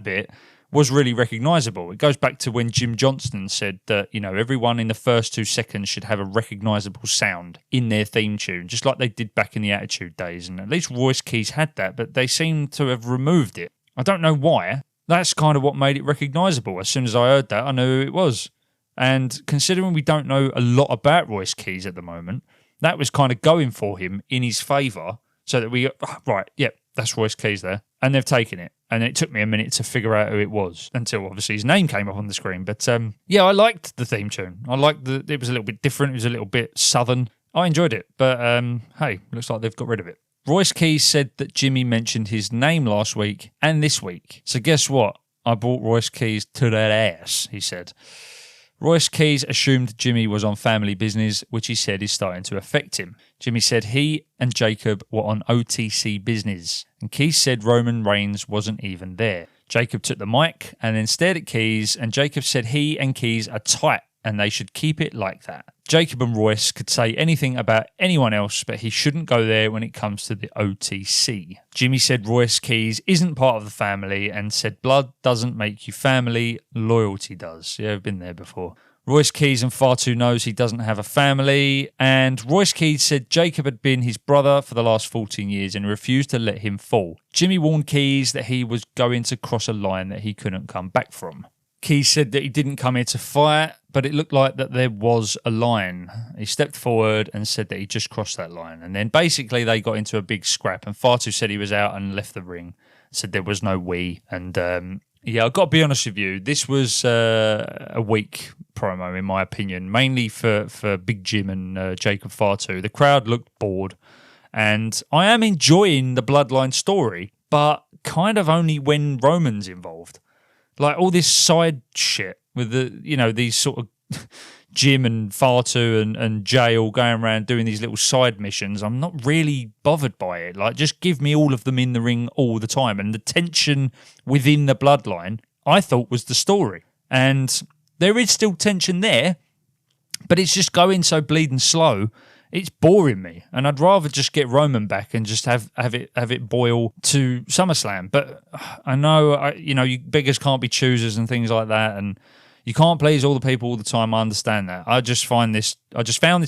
bit was really recognisable. It goes back to when Jim Johnston said that, you know, everyone in the first 2 seconds should have a recognisable sound in their theme tune, just like they did back in the Attitude days. And at least Royce Keys had that, but they seem to have removed it. I don't know why. That's kind of what made it recognisable. As soon as I heard that, I knew who it was. And considering we don't know a lot about Royce Keys at the moment, that was kind of going for him in his favour, so that we, right, yep, that's Royce Keys there. And they've taken it. And it took me a minute to figure out who it was, until obviously his name came up on the screen. But yeah, I liked the theme tune. It was a little bit different. It was a little bit southern. I enjoyed it. But hey, looks like they've got rid of it. Royce Keys said that Jimmy mentioned his name last week and this week. So guess what? I brought Royce Keys to that ass, he said. Royce Keys assumed Jimmy was on family business, which he said is starting to affect him. Jimmy said he and Jacob were on OTC business, and Keys said Roman Reigns wasn't even there. Jacob took the mic and then stared at Keys, and Jacob said he and Keys are tight and they should keep it like that. Jacob and Royce could say anything about anyone else, but he shouldn't go there when it comes to the OTC. Jimmy said Royce Keys isn't part of the family and said blood doesn't make you family, loyalty does. Yeah, I've been there before. Royce Keys and Fatu knows he doesn't have a family, and Royce Keys said Jacob had been his brother for the last 14 years and refused to let him fall. Jimmy warned Keys that he was going to cross a line that he couldn't come back from. Keys said that he didn't come here to fight, but it looked like that there was a line. He stepped forward and said that he just crossed that line. And then basically they got into a big scrap, and Fatu said he was out and left the ring, said there was no we. And yeah, I've got to be honest with you, this was a weak promo in my opinion, mainly for Big Jim and Jacob Fatu. The crowd looked bored, and I am enjoying the Bloodline story, but kind of only when Roman's involved. Like all this side shit with the, you know, these sort of Jim and Fatu and Jay all going around doing these little side missions. I'm not really bothered by it. Like, just give me all of them in the ring all the time. And the tension within the Bloodline, I thought, was the story. And there is still tension there, but it's just going so bleeding slow. It's boring me, and I'd rather just get Roman back and just have it boil to SummerSlam. But I know, you beggars can't be choosers and things like that. And You can't please all the people all the time. I understand that. I just found this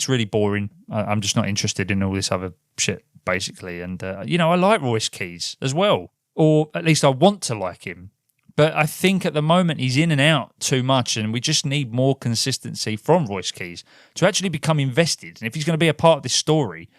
really boring. I'm just not interested in all this other shit, basically. And, I like Royce Keys as well. Or at least I want to like him. But I think at the moment he's in and out too much, and we just need more consistency from Royce Keys to actually become invested. And if he's going to be a part of this story,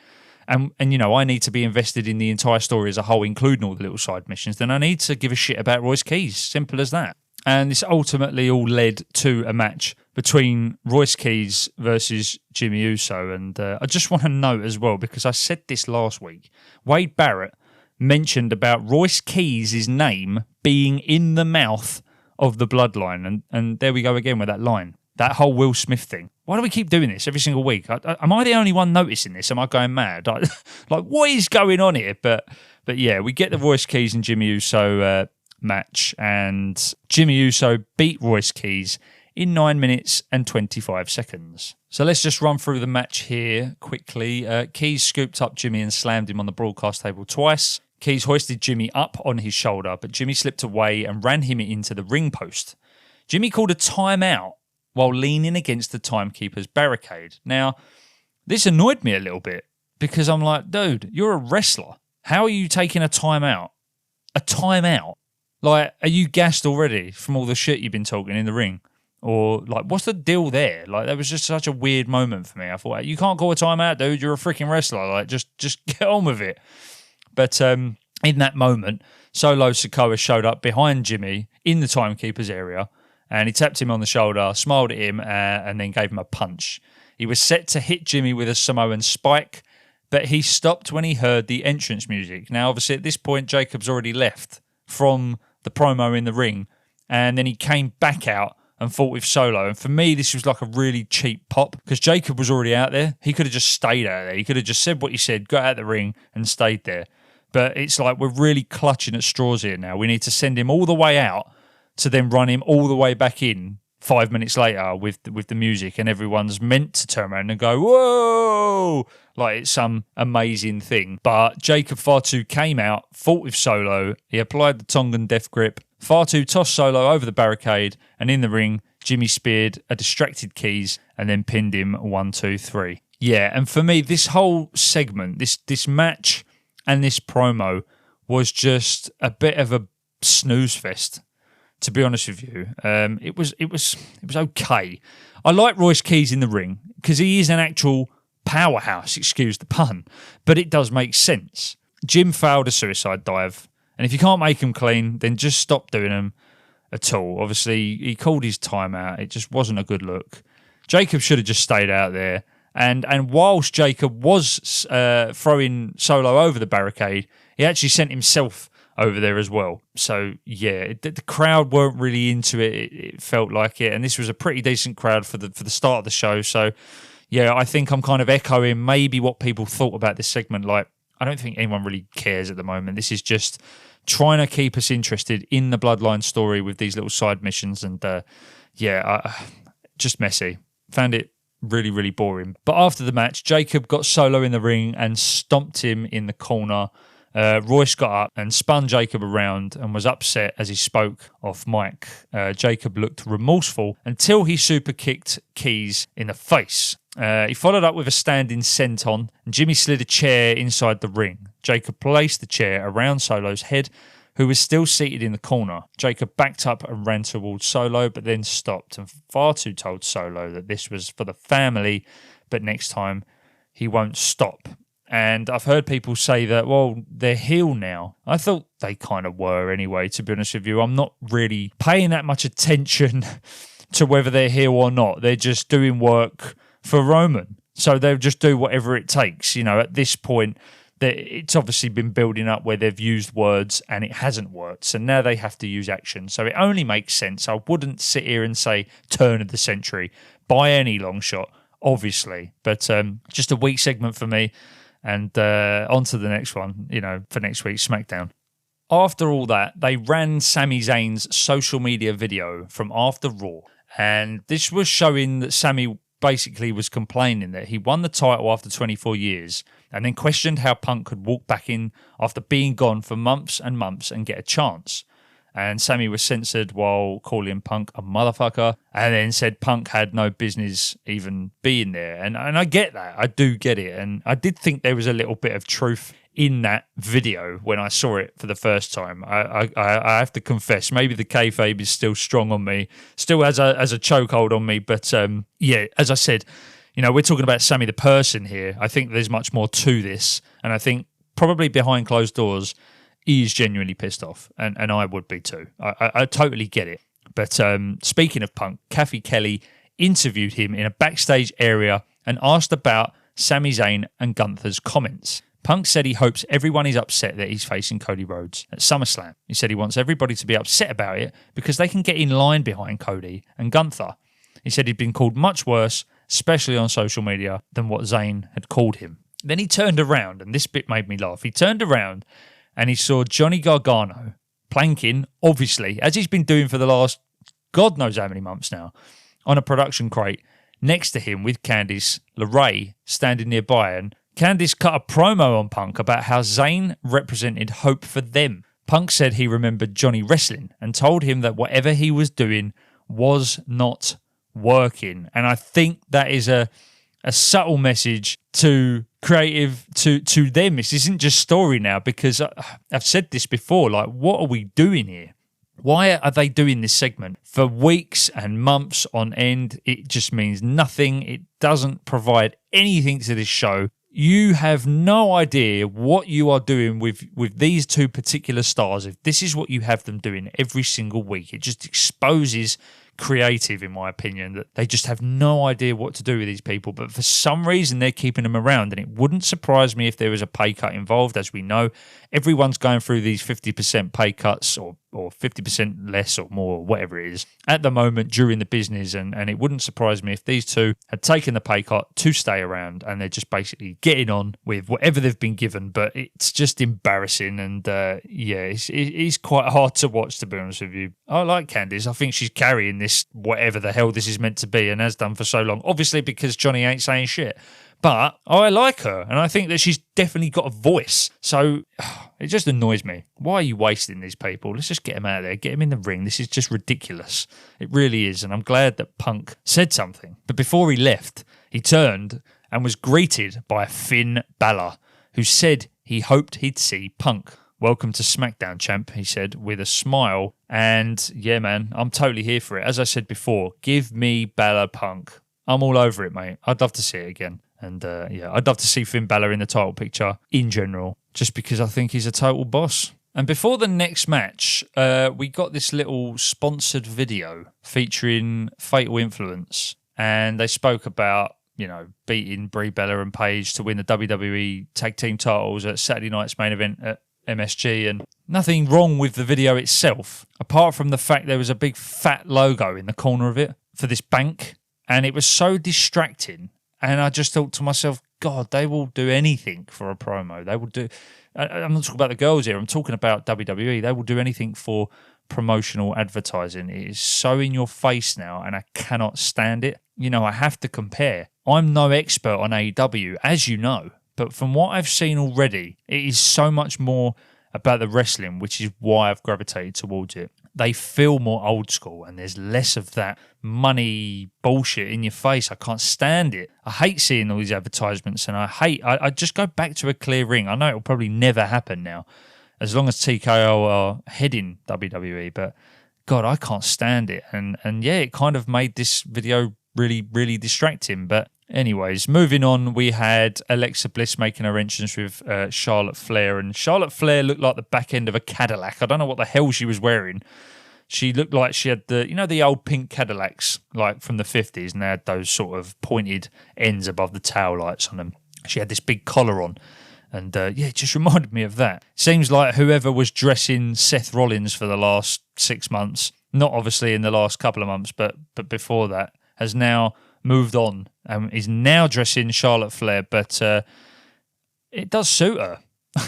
and I need to be invested in the entire story as a whole, including all the little side missions, then I need to give a shit about Royce Keys. Simple as that. And this ultimately all led to a match between Royce Keys versus Jimmy Uso. And I just want to note as well, because I said this last week, Wade Barrett mentioned about Royce Keys' name being in the mouth of the Bloodline. And there we go again with that line. That whole Will Smith thing. Why do we keep doing this every single week? Am I the only one noticing this? Am I going mad? Like, what is going on here? But yeah, we get the Royce Keys and Jimmy Uso match, and Jimmy Uso beat Royce Keys in 9 minutes and 25 seconds. So let's just run through the match here quickly. Keys scooped up Jimmy and slammed him on the broadcast table twice. Keys hoisted Jimmy up on his shoulder, but Jimmy slipped away and ran him into the ring post. Jimmy called a timeout while leaning against the timekeeper's barricade. Now, this annoyed me a little bit, because I'm like, dude, you're a wrestler. How are you taking a timeout? A timeout? Like, are you gassed already from all the shit you've been talking in the ring? Or, like, what's the deal there? Like, that was just such a weird moment for me. I thought, you can't call a timeout, dude. You're a freaking wrestler. Like, just get on with it. But in that moment, Solo Sikoa showed up behind Jimmy in the timekeeper's area, and he tapped him on the shoulder, smiled at him, and then gave him a punch. He was set to hit Jimmy with a Samoan spike, but he stopped when he heard the entrance music. Now, obviously, at this point, Jacob's already left from the promo in the ring, and then he came back out and fought with Solo. And for me, this was like a really cheap pop, because Jacob was already out there. He could have just stayed out there. He could have just said what he said, got out of the ring, and stayed there. But it's like we're really clutching at straws here now. We need to send him all the way out to then run him all the way back in 5 minutes later with the music, and everyone's meant to turn around and go, whoa, like it's some amazing thing. But Jacob Fatu came out, fought with Solo. He applied the Tongan death grip. Fatu tossed Solo over the barricade, and in the ring, Jimmy speared a distracted Keys and then pinned him 1, 2, 3. Yeah, and for me, this whole segment, this match and this promo was just a bit of a snooze fest, to be honest with you. It was okay. I like Royce Keys in the ring because he is an actual powerhouse, excuse the pun, but it does make sense. Jim failed a suicide dive, and if you can't make him clean, then just stop doing them at all. Obviously, he called his time out. It just wasn't a good look. Jacob should have just stayed out there. And whilst Jacob was throwing Solo over the barricade, he actually sent himself over there as well. So, yeah, the crowd weren't really into it. It felt like it. And this was a pretty decent crowd for the start of the show. So, yeah, I think I'm kind of echoing maybe what people thought about this segment. Like, I don't think anyone really cares at the moment. This is just trying to keep us interested in the Bloodline story with these little side missions. And, just messy. Found it really, really boring. But after the match, Jacob got Solo in the ring and stomped him in the corner. Royce got up and spun Jacob around and was upset as he spoke off mic. Jacob looked remorseful until he super kicked Keys in the face. He followed up with a standing senton, and Jimmy slid a chair inside the ring. Jacob placed the chair around Solo's head, who was still seated in the corner. Jacob backed up and ran towards Solo, but then stopped, and Fatu told Solo that this was for the family, but next time he won't stop. And I've heard people say that, well, they're heel now. I thought they kind of were anyway, to be honest with you. I'm not really paying that much attention to whether they're heel or not. They're just doing work for Roman. So they'll just do whatever it takes. You know, at this point, it's obviously been building up where they've used words and it hasn't worked. So now they have to use action. So it only makes sense. I wouldn't sit here and say turn of the century by any long shot, obviously. But just a weak segment for me. And on to the next one, for next week's SmackDown. After all that, they ran Sami Zayn's social media video from after Raw. And this was showing that Sami basically was complaining that he won the title after 24 years and then questioned how Punk could walk back in after being gone for months and months and get a chance. and Sammy was censored while calling Punk a motherfucker, and then said Punk had no business even being there. And I get that. I do get it. And I did think there was a little bit of truth in that video when I saw it for the first time. I have to confess, maybe the kayfabe is still strong on me, still has a chokehold on me. But yeah, as I said, we're talking about Sammy the person here. I think there's much more to this. And I think probably behind closed doors, he is genuinely pissed off, and I would be too. I totally get it. But speaking of Punk, Kathy Kelly interviewed him in a backstage area and asked about Sami Zayn and Gunther's comments. Punk said he hopes everyone is upset that he's facing Cody Rhodes at SummerSlam. He said he wants everybody to be upset about it because they can get in line behind Cody and Gunther. He said he'd been called much worse, especially on social media, than what Zayn had called him. Then he turned around, and this bit made me laugh. He turned around and he saw Johnny Gargano planking, obviously, as he's been doing for the last God knows how many months now, on a production crate next to him with Candice LeRae standing nearby. And Candice cut a promo on Punk about how Zayn represented hope for them. Punk said he remembered Johnny wrestling and told him that whatever he was doing was not working. And I think that is a subtle message to creative, to them. This isn't just story now, because I've said this before, like, what are we doing here? Why are they doing this segment for weeks and months on end? It just means nothing. It doesn't provide anything to this show. You have no idea what you are doing with these two particular stars. If this is what you have them doing every single week, it just exposes creative, in my opinion, that they just have no idea what to do with these people. But for some reason, they're keeping them around. And it wouldn't surprise me if there was a pay cut involved. As we know, everyone's going through these 50% pay cuts or 50% less or more, or whatever it is, at the moment during the business. And it wouldn't surprise me if these two had taken the pay cut to stay around, and they're just basically getting on with whatever they've been given. But it's just embarrassing. And yeah, it's quite hard to watch, to be honest with you. I like Candice. I think she's carrying this, whatever the hell this is meant to be, and has done for so long. Obviously, because Johnny ain't saying shit. But I like her, and I think that she's definitely got a voice. So it just annoys me. Why are you wasting these people? Let's just get them out of there. Get them in the ring. This is just ridiculous. It really is. And I'm glad that Punk said something. But before he left, he turned and was greeted by Finn Balor, who said he hoped he'd see Punk. "Welcome to SmackDown, champ," he said with a smile. And yeah, man, I'm totally here for it. As I said before, give me Balor Punk. I'm all over it, mate. I'd love to see it again. And yeah, I'd love to see Finn Balor in the title picture in general, just because I think he's a total boss. And before the next match, we got this little sponsored video featuring Fatal Influence. And they spoke about, beating Brie Bella and Paige to win the WWE Tag Team titles at Saturday night's main event at MSG. And nothing wrong with the video itself, apart from the fact there was a big fat logo in the corner of it for this bank. And it was so distracting. And I just thought to myself, God, they will do anything for a promo. They will do. I'm not talking about the girls here. I'm talking about WWE. They will do anything for promotional advertising. It is so in your face now, and I cannot stand it. I have to compare. I'm no expert on AEW, as you know, but from what I've seen already, it is so much more about the wrestling, which is why I've gravitated towards it. They feel more old school, and there's less of that money bullshit in your face. I can't stand it. I hate seeing all these advertisements, and I just go back to a clear ring. I know it'll probably never happen now, as long as TKO are heading WWE, but God, I can't stand it. And yeah, it kind of made this video really, really distracting. But anyways, moving on, we had Alexa Bliss making her entrance with Charlotte Flair. And Charlotte Flair looked like the back end of a Cadillac. I don't know what the hell she was wearing. She looked like she had the old pink Cadillacs, like from the 50s, and they had those sort of pointed ends above the tail lights on them. She had this big collar on. And yeah, it just reminded me of that. Seems like whoever was dressing Seth Rollins for the last 6 months, not obviously in the last couple of months, but before that, has now moved on and is now dressing Charlotte Flair. But it does suit her.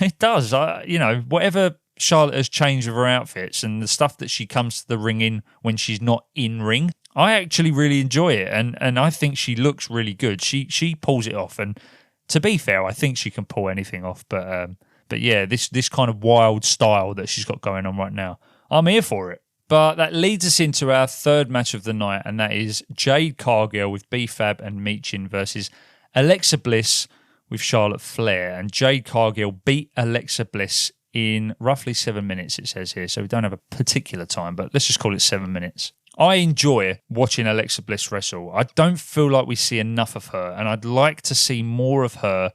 It does. Whatever Charlotte has changed with her outfits and the stuff that she comes to the ring in when she's not in ring, I actually really enjoy it. And I think she looks really good. She pulls it off. And to be fair, I think she can pull anything off. But yeah, this kind of wild style that she's got going on right now, I'm here for it. But that leads us into our third match of the night, and that is Jade Cargill with B-Fab and Michin versus Alexa Bliss with Charlotte Flair. And Jade Cargill beat Alexa Bliss in roughly 7 minutes, it says here. So we don't have a particular time, but let's just call it 7 minutes. I enjoy watching Alexa Bliss wrestle. I don't feel like we see enough of her, and I'd like to see more of her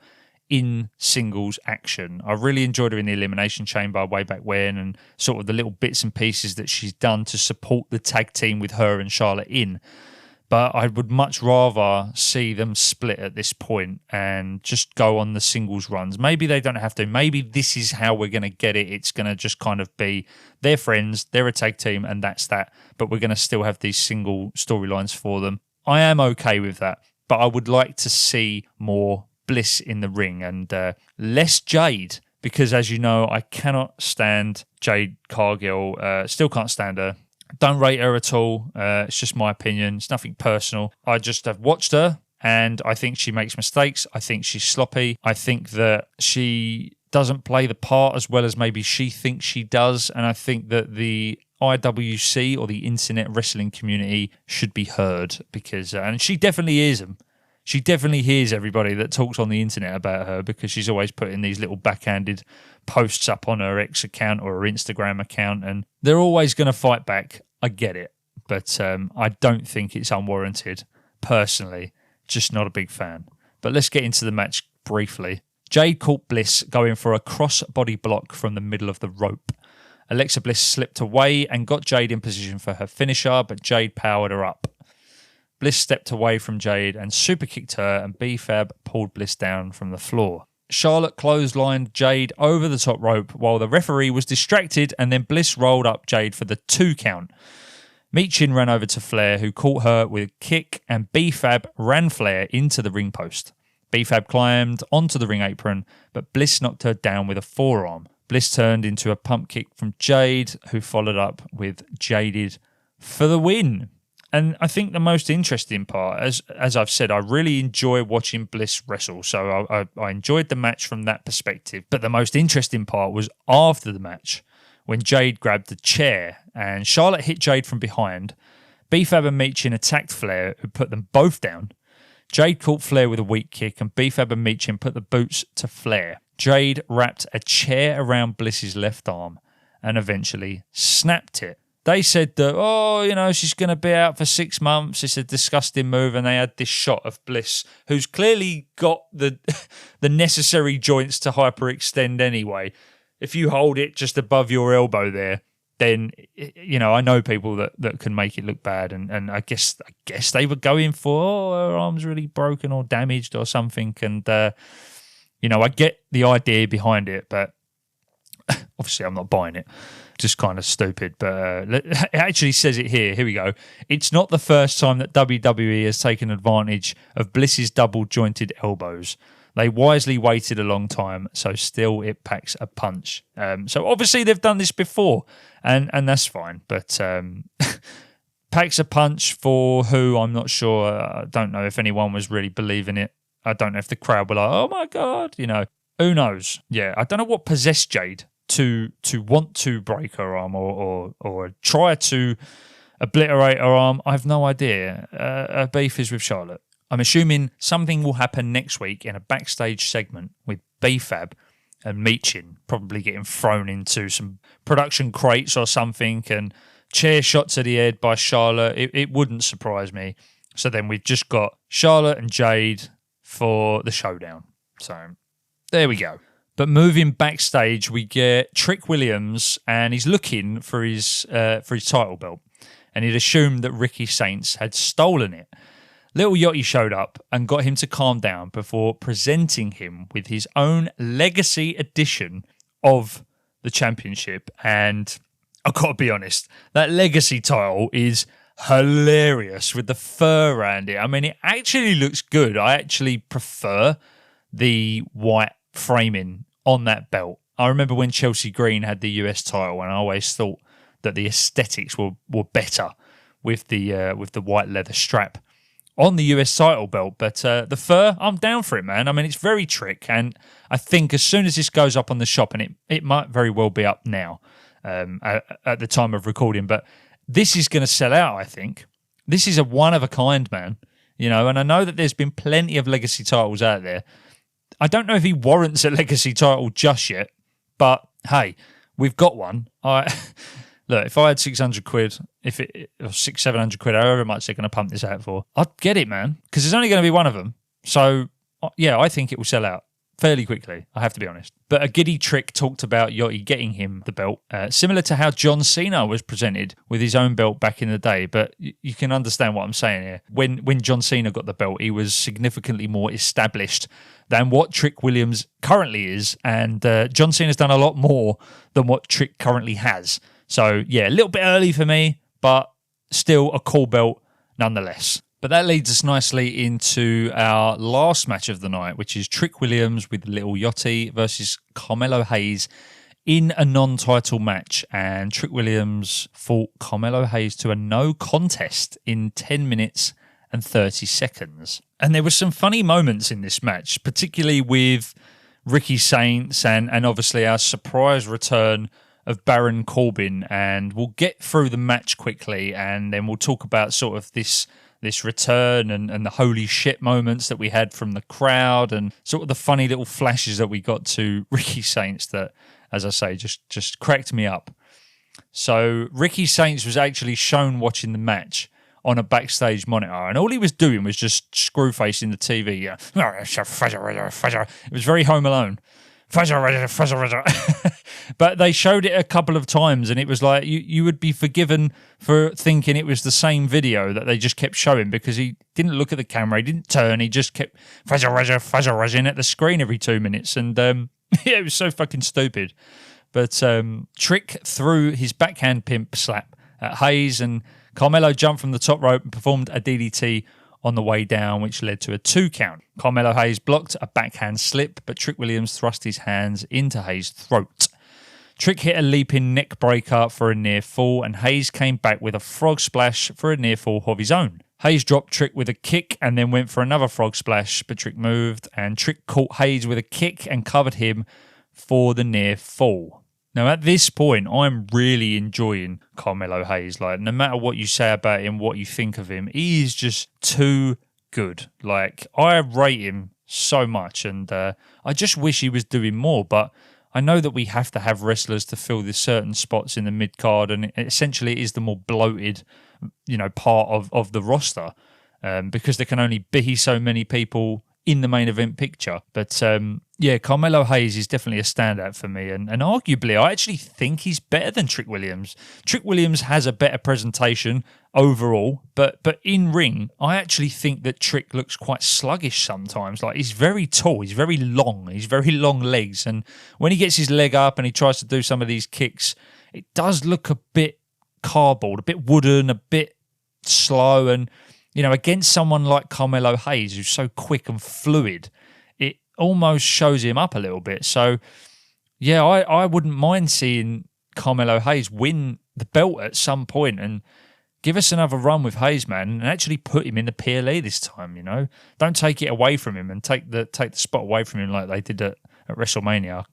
in singles action. I really enjoyed her in the Elimination Chamber way back when, and sort of the little bits and pieces that she's done to support the tag team with her and Charlotte in. But I would much rather see them split at this point and just go on the singles runs. Maybe they don't have to. Maybe this is how we're going to get it. It's going to just kind of be they're friends, they're a tag team, and that's that. But we're going to still have these single storylines for them. I am okay with that, but I would like to see more Bliss in the ring and less Jade, because as you know, I cannot stand Jade Cargill. Still can't stand her. Don't rate her at all. It's just my opinion. It's nothing personal. I just have watched her and I think she makes mistakes. I think she's sloppy. I think that she doesn't play the part as well as maybe she thinks she does. And I think that the IWC or the internet wrestling community should be heard because, and she definitely hears them. She definitely hears everybody that talks on the internet about her because she's always putting these little backhanded posts up on her X account or her Instagram account, and they're always going to fight back. I get it, but I don't think it's unwarranted. Personally, just not a big fan. But let's get into the match briefly. Jade caught Bliss going for a cross-body block from the middle of the rope. Alexa Bliss slipped away and got Jade in position for her finisher, but Jade powered her up. Bliss stepped away from Jade and super kicked her, and B-Fab pulled Bliss down from the floor. Charlotte clotheslined Jade over the top rope while the referee was distracted, and then Bliss rolled up Jade for the 2 count. Michin ran over to Flair, who caught her with a kick, and B-Fab ran Flair into the ring post. B-Fab climbed onto the ring apron, but Bliss knocked her down with a forearm. Bliss turned into a pump kick from Jade, who followed up with Jaded for the win. And I think the most interesting part, as I've said, I really enjoy watching Bliss wrestle. So I enjoyed the match from that perspective. But the most interesting part was after the match when Jade grabbed the chair and Charlotte hit Jade from behind. B-Fab and Michin attacked Flair, who put them both down. Jade caught Flair with a weak kick and B-Fab and Michin put the boots to Flair. Jade wrapped a chair around Bliss's left arm and eventually snapped it. They said that, she's going to be out for 6 months. It's a disgusting move. And they had this shot of Bliss, who's clearly got the necessary joints to hyperextend anyway. If you hold it just above your elbow there, then, I know people that can make it look bad. And I guess they were going for, her arm's really broken or damaged or something. And, I get the idea behind it, but obviously I'm not buying it. Just kind of stupid, but it actually says it here. Here we go. It's not the first time that WWE has taken advantage of Bliss's double-jointed elbows. They wisely waited a long time, so still it packs a punch. So obviously they've done this before, and that's fine. But packs a punch for who? I'm not sure. I don't know if anyone was really believing it. I don't know if the crowd were like, oh my God, who knows? Yeah, I don't know what possessed Jade to want to break her arm or try to obliterate her arm. I have no idea. Her beef is with Charlotte. I'm assuming something will happen next week in a backstage segment with B-Fab and Michin probably getting thrown into some production crates or something and chair shot to the head by Charlotte. It wouldn't surprise me. So then we've just got Charlotte and Jade for the showdown. So there we go. But moving backstage, we get Trick Williams, and he's looking for his title belt, and he'd assumed that Ricky Saints had stolen it. Little Yachty showed up and got him to calm down before presenting him with his own legacy edition of the championship. And I've got to be honest, that legacy title is hilarious with the fur around it. I mean, it actually looks good. I actually prefer the white framing on that belt. I remember when Chelsea Green had the US title, and I always thought that the aesthetics were better with the white leather strap on the US title belt. But the fur, I'm down for it, man. I mean, it's very Trick, and I think as soon as this goes up on the shop, and it might very well be up now, at the time of recording. But this is going to sell out, I think. This is a one-of-a-kind, man. And I know that there's been plenty of legacy titles out there. I don't know if he warrants a legacy title just yet, but hey, we've got one. Look, if I had 600 quid, or 700 quid, however much they're going to pump this out for, I'd get it, man, because there's only going to be one of them. So, yeah, I think it will sell out fairly quickly, I have to be honest. But a giddy Trick talked about Yachty getting him the belt, similar to how John Cena was presented with his own belt back in the day. But you can understand what I'm saying here. When John Cena got the belt, he was significantly more established than what Trick Williams currently is. And John Cena's done a lot more than what Trick currently has. So, yeah, a little bit early for me, but still a cool belt nonetheless. But that leads us nicely into our last match of the night, which is Trick Williams with Little Yachty versus Carmelo Hayes in a non-title match. And Trick Williams fought Carmelo Hayes to a no contest in 10 minutes and 30 seconds. And there were some funny moments in this match, particularly with Ricky Saints and obviously our surprise return of Baron Corbin. And we'll get through the match quickly and then we'll talk about sort of this return and the holy shit moments that we had from the crowd and sort of the funny little flashes that we got to Ricky Saints that, as I say, just cracked me up. So Ricky Saints was actually shown watching the match on a backstage monitor, and all he was doing was just screw facing the TV. It was very Home Alone. But they showed it a couple of times and it was like you would be forgiven for thinking it was the same video that they just kept showing, because he didn't look at the camera, he didn't turn, he just kept fuzz-a-ruzz-a-fuzz-a-ruzzing at the screen every 2 minutes, and yeah, it was so fucking stupid. But Trick threw his backhand pimp slap at Hayes, and Carmelo jumped from the top rope and performed a DDT on the way down, which led to a 2 count. Carmelo Hayes blocked a backhand slip, but Trick Williams thrust his hands into Hayes' throat. Trick hit a leaping neck breaker for a near fall, and Hayes came back with a frog splash for a near fall of his own. Hayes dropped Trick with a kick and then went for another frog splash, but Trick moved, and Trick caught Hayes with a kick and covered him for the near fall. Now, at this point, I'm really enjoying Carmelo Hayes. Like, no matter what you say about him, what you think of him, he is just too good. Like, I rate him so much, and I just wish he was doing more, but I know that we have to have wrestlers to fill the certain spots in the mid-card, and essentially it is the more bloated, part of the roster, because there can only be so many people in the main event picture. But yeah, Carmelo Hayes is definitely a standout for me, and arguably I actually think he's better than Trick Williams. Trick Williams has a better presentation overall, but in ring, I actually think that Trick looks quite sluggish sometimes. Like, he's very tall, he's very long legs, and when he gets his leg up and he tries to do some of these kicks, it does look a bit cardboard, a bit wooden, a bit slow, and against someone like Carmelo Hayes, who's so quick and fluid, it almost shows him up a little bit. So, yeah, I wouldn't mind seeing Carmelo Hayes win the belt at some point and give us another run with Hayes, man, and actually put him in the PLE this time, Don't take it away from him and take the spot away from him like they did at WrestleMania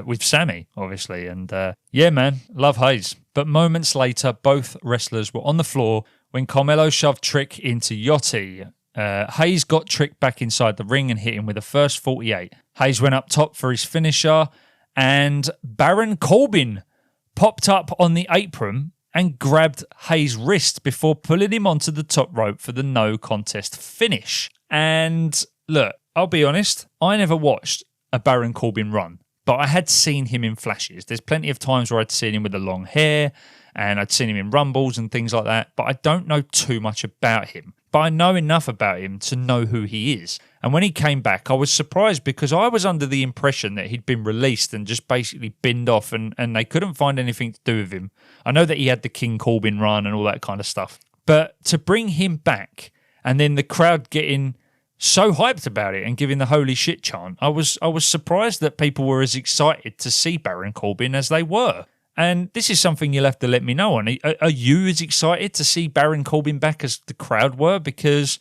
with Sammy, obviously. And, yeah, man, love Hayes. But moments later, both wrestlers were on the floor when Carmelo shoved Trick into Yachty. Hayes got Trick back inside the ring and hit him with a first 48. Hayes went up top for his finisher, and Baron Corbin popped up on the apron and grabbed Hayes' wrist before pulling him onto the top rope for the no contest finish. And look, I'll be honest, I never watched a Baron Corbin run, but I had seen him in flashes. There's plenty of times where I'd seen him with the long hair, and I'd seen him in rumbles and things like that, but I don't know too much about him. But I know enough about him to know who he is. And when he came back, I was surprised because I was under the impression that he'd been released and just basically binned off, and they couldn't find anything to do with him. I know that he had the King Corbin run and all that kind of stuff. But to bring him back and then the crowd getting so hyped about it and giving the holy shit chant, I was surprised that people were as excited to see Baron Corbin as they were. And this is something you'll have to let me know on. Are you as excited to see Baron Corbin back as the crowd were? Because,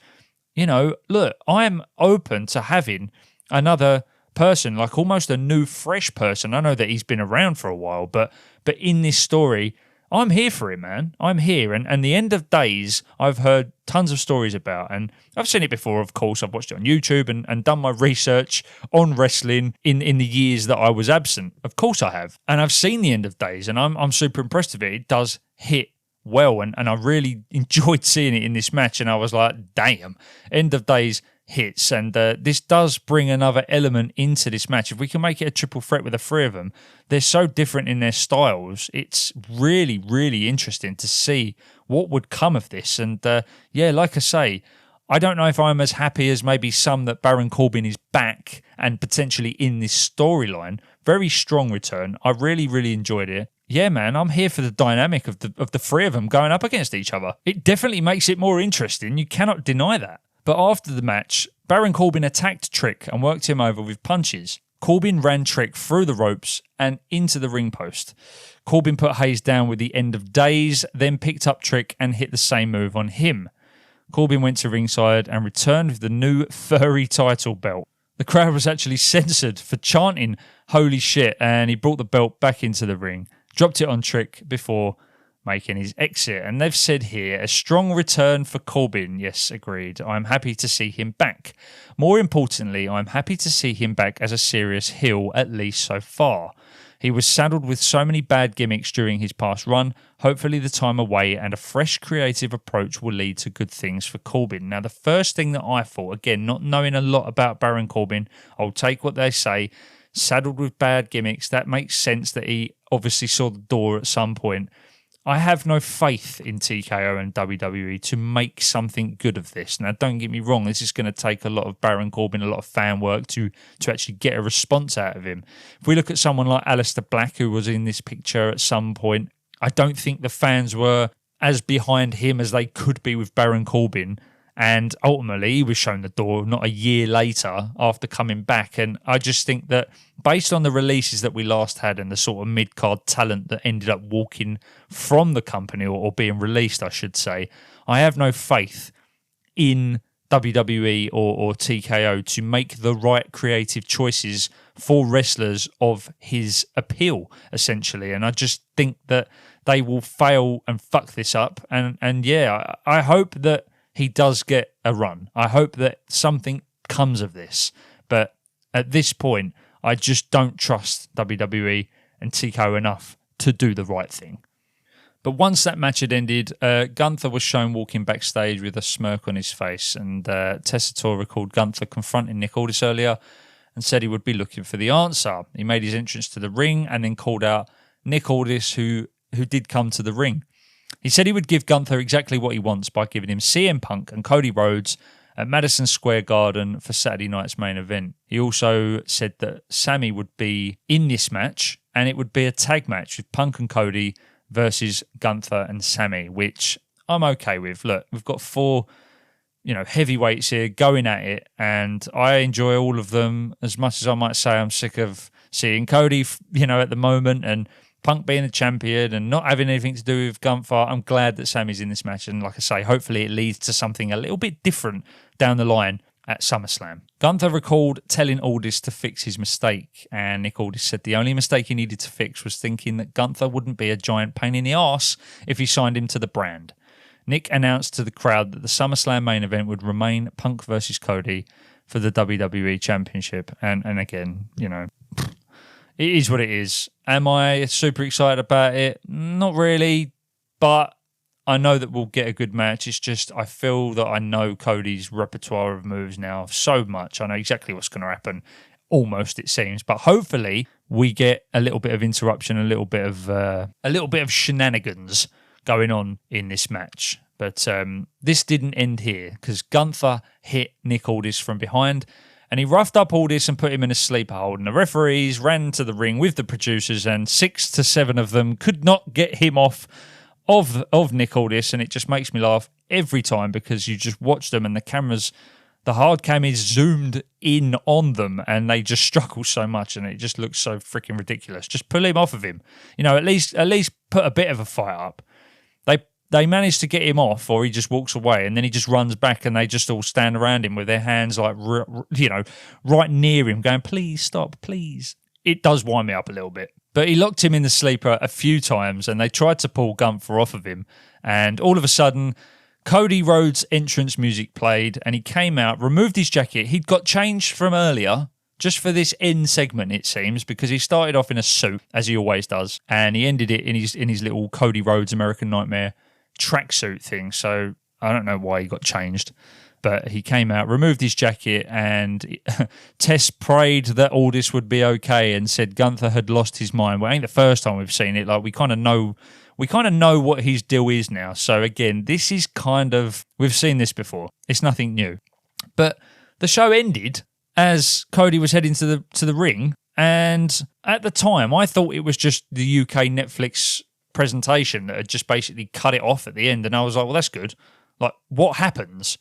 look, I am open to having another person, like almost a new, fresh person. I know that he's been around for a while, but in this story, I'm here for it, man. I'm here. And the End of Days, I've heard tons of stories about. And I've seen it before, of course. I've watched it on YouTube and done my research on wrestling in the years that I was absent. Of course I have. And I've seen the End of Days, and I'm super impressed with it. It does hit well, and I really enjoyed seeing it in this match. And I was like, damn, End of Days hits, and this does bring another element into this match. If we can make it a triple threat with the three of them, they're so different in their styles. It's really, really interesting to see what would come of this. And like I say, I don't know if I'm as happy as maybe some that Baron Corbin is back and potentially in this storyline. Very strong return. I really, really enjoyed it. Yeah, man, I'm here for the dynamic of the three of them going up against each other. It definitely makes it more interesting. You cannot deny that. But after the match, Baron Corbin attacked Trick and worked him over with punches. Corbin ran Trick through the ropes and into the ring post. Corbin put Hayes down with the End of Days, then picked up Trick and hit the same move on him. Corbin went to ringside and returned with the new furry title belt. The crowd was actually censored for chanting "Holy shit," and he brought the belt back into the ring, dropped it on Trick before making his exit. And they've said here, a strong return for Corbin. Yes, agreed. I'm happy to see him back. More importantly, I'm happy to see him back as a serious heel, at least so far. He was saddled with so many bad gimmicks during his past run. Hopefully the time away and a fresh creative approach will lead to good things for Corbin. Now, the first thing that I thought, again, not knowing a lot about Baron Corbin, I'll take what they say, saddled with bad gimmicks, that makes sense that he obviously saw the door at some point. I have no faith in TKO and WWE to make something good of this. Now, don't get me wrong, this is going to take a lot of Baron Corbin, a lot of fan work to actually get a response out of him. If we look at someone like Aleister Black, who was in this picture at some point, I don't think the fans were as behind him as they could be with Baron Corbin. And ultimately, he was shown the door not a year later after coming back. And I just think that based on the releases that we last had and the sort of mid-card talent that ended up walking from the company or being released, I should say, I have no faith in WWE or TKO to make the right creative choices for wrestlers of his appeal, essentially. And I just think that they will fail and fuck this up. And yeah, I hope that he does get a run. I hope that something comes of this. But at this point, I just don't trust WWE and TKO enough to do the right thing. But once that match had ended, Gunther was shown walking backstage with a smirk on his face. And Tessitore recalled Gunther confronting Nick Aldis earlier and said he would be looking for the answer. He made his entrance to the ring and then called out Nick Aldis, who did come to the ring. He said he would give Gunther exactly what he wants by giving him CM Punk and Cody Rhodes at Madison Square Garden for Saturday night's main event. He also said that Sammy would be in this match and it would be a tag match with Punk and Cody versus Gunther and Sammy, which I'm okay with. Look, we've got four, heavyweights here going at it, and I enjoy all of them. As much as I might say I'm sick of seeing Cody, at the moment, and Punk being the champion and not having anything to do with Gunther, I'm glad that Sammy's in this match. And like I say, hopefully it leads to something a little bit different down the line at SummerSlam. Gunther recalled telling Aldis to fix his mistake, and Nick Aldis said the only mistake he needed to fix was thinking that Gunther wouldn't be a giant pain in the arse if he signed him to the brand. Nick announced to the crowd that the SummerSlam main event would remain Punk versus Cody for the WWE Championship. And again, it is what it is. Am I super excited about it? Not really, but I know that we'll get a good match. It's just I feel that I know Cody's repertoire of moves now so much. I know exactly what's going to happen, almost it seems. But hopefully we get a little bit of interruption, a little bit of shenanigans going on in this match. But this didn't end here because Gunther hit Nick Aldis from behind. And he roughed up Aldis and put him in a sleeper hold. And the referees ran to the ring with the producers, and 6 to 7 of them could not get him off of Nick Aldis. And it just makes me laugh every time because you just watch them and the hard cam is zoomed in on them and they just struggle so much and it just looks so freaking ridiculous. Just pull him off of him. At least put a bit of a fight up. they manage to get him off, or he just walks away, and then he just runs back, and they just all stand around him with their hands like, right near him, going, "Please stop, please." It does wind me up a little bit. But he locked him in the sleeper a few times, and they tried to pull Gunther off of him. And all of a sudden, Cody Rhodes' entrance music played, and he came out, removed his jacket. He'd got changed from earlier, just for this end segment, it seems, because he started off in a suit, as he always does, and he ended it in his little Cody Rhodes American Nightmare tracksuit thing. So I don't know why he got changed. But he came out, removed his jacket, and Tess prayed that all this would be okay and said Gunther had lost his mind. Well, it ain't the first time we've seen it. Like, we kind of know what his deal is now. So again, this is we've seen this before. It's nothing new. But the show ended as Cody was heading to the ring, and at the time, I thought it was just the UK Netflix presentation that had just basically cut it off at the end, and I was like, well, that's good. Like, what happens?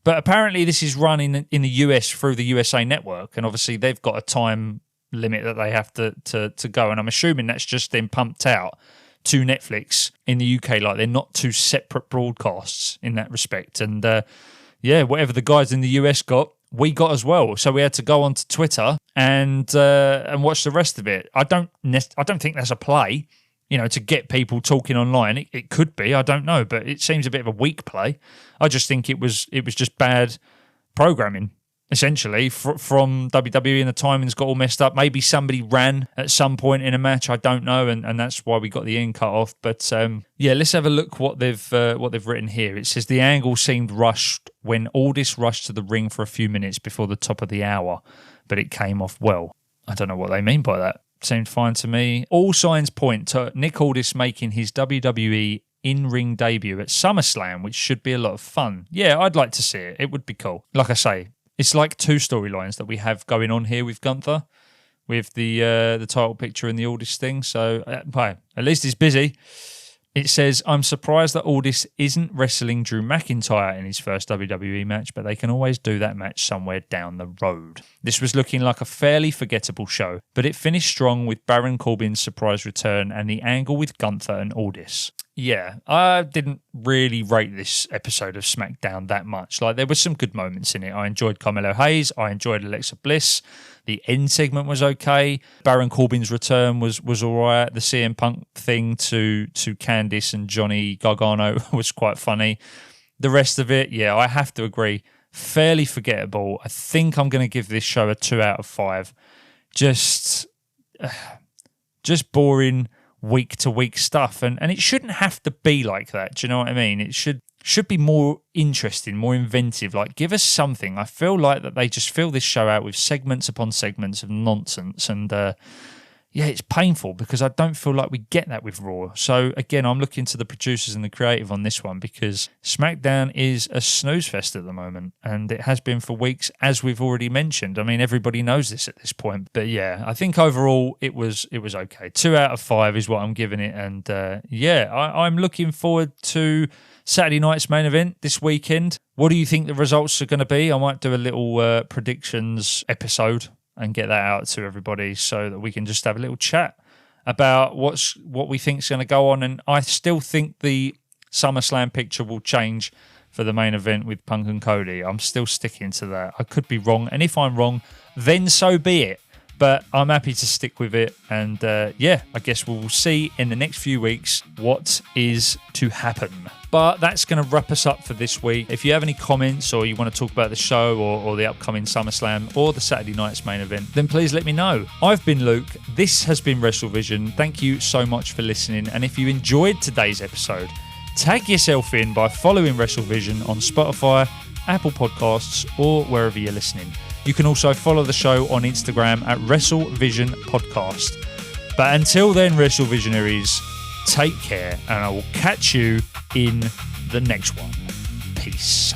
But apparently this is run in the US through the USA Network, and obviously they've got a time limit that they have to go, and I'm assuming that's just then pumped out to Netflix in the UK. Like, they're not two separate broadcasts in that respect. And whatever the guys in the US got, we got as well. So we had to go onto Twitter and watch the rest of it. I don't think that's a play, to get people talking online. It could be, I don't know, but it seems a bit of a weak play. I just think it was just bad programming, essentially, from WWE, and the timing's got all messed up. Maybe somebody ran at some point in a match, I don't know, and that's why we got the end cut off. But let's have a look what they've written here. It says the angle seemed rushed when Aldis rushed to the ring for a few minutes before the top of the hour, but it came off well. I don't know what they mean by that. Seemed fine to me. All signs point to Nick Aldis making his WWE in-ring debut at SummerSlam, which should be a lot of fun. Yeah, I'd like to see it. It would be cool. Like I say, it's like two storylines that we have going on here with Gunther, with the title picture and the Aldis thing. So, at least he's busy. It says, I'm surprised that Aldis isn't wrestling Drew McIntyre in his first WWE match, but they can always do that match somewhere down the road. This was looking like a fairly forgettable show, but it finished strong with Baron Corbin's surprise return and the angle with Gunther and Aldis. Yeah, I didn't really rate this episode of SmackDown that much. Like, there were some good moments in it. I enjoyed Carmelo Hayes. I enjoyed Alexa Bliss. The end segment was okay. Baron Corbin's return was all right. The CM Punk thing to Candice and Johnny Gargano was quite funny. The rest of it, yeah, I have to agree, fairly forgettable. I think I'm going to give this show a 2 out of 5. Just boring week-to-week stuff, and it shouldn't have to be like that. Do you know what I mean? It should be more interesting, more inventive. Like, give us something. I feel like that they just fill this show out with segments upon segments of nonsense, and it's painful because I don't feel like we get that with Raw. So again, I'm looking to the producers and the creative on this one, because SmackDown is a snooze fest at the moment, and it has been for weeks, as we've already mentioned. I mean, everybody knows this at this point. But yeah, I think overall it was okay. 2 out of 5 is what I'm giving it, and I'm looking forward to Saturday night's main event this weekend. What do you think the results are going to be? I might do a little predictions episode and get that out to everybody so that we can just have a little chat about what we think is going to go on. And I still think the SummerSlam picture will change for the main event with Punk and Cody. I'm still sticking to that. I could be wrong, and if I'm wrong, then so be it. But I'm happy to stick with it, and I guess we'll see in the next few weeks what is to happen. But that's going to wrap us up for this week. If you have any comments, or you want to talk about the show or the upcoming SummerSlam or the Saturday night's main event, then please let me know. I've been Luke. This has been Wrestlevision. Thank you so much for listening. And if you enjoyed today's episode, tag yourself in by following Wrestlevision on Spotify, Apple Podcasts, or wherever you're listening. You can also follow the show on Instagram at WrestleVision Podcast. But until then, WrestleVisionaries, take care, and I will catch you in the next one. Peace.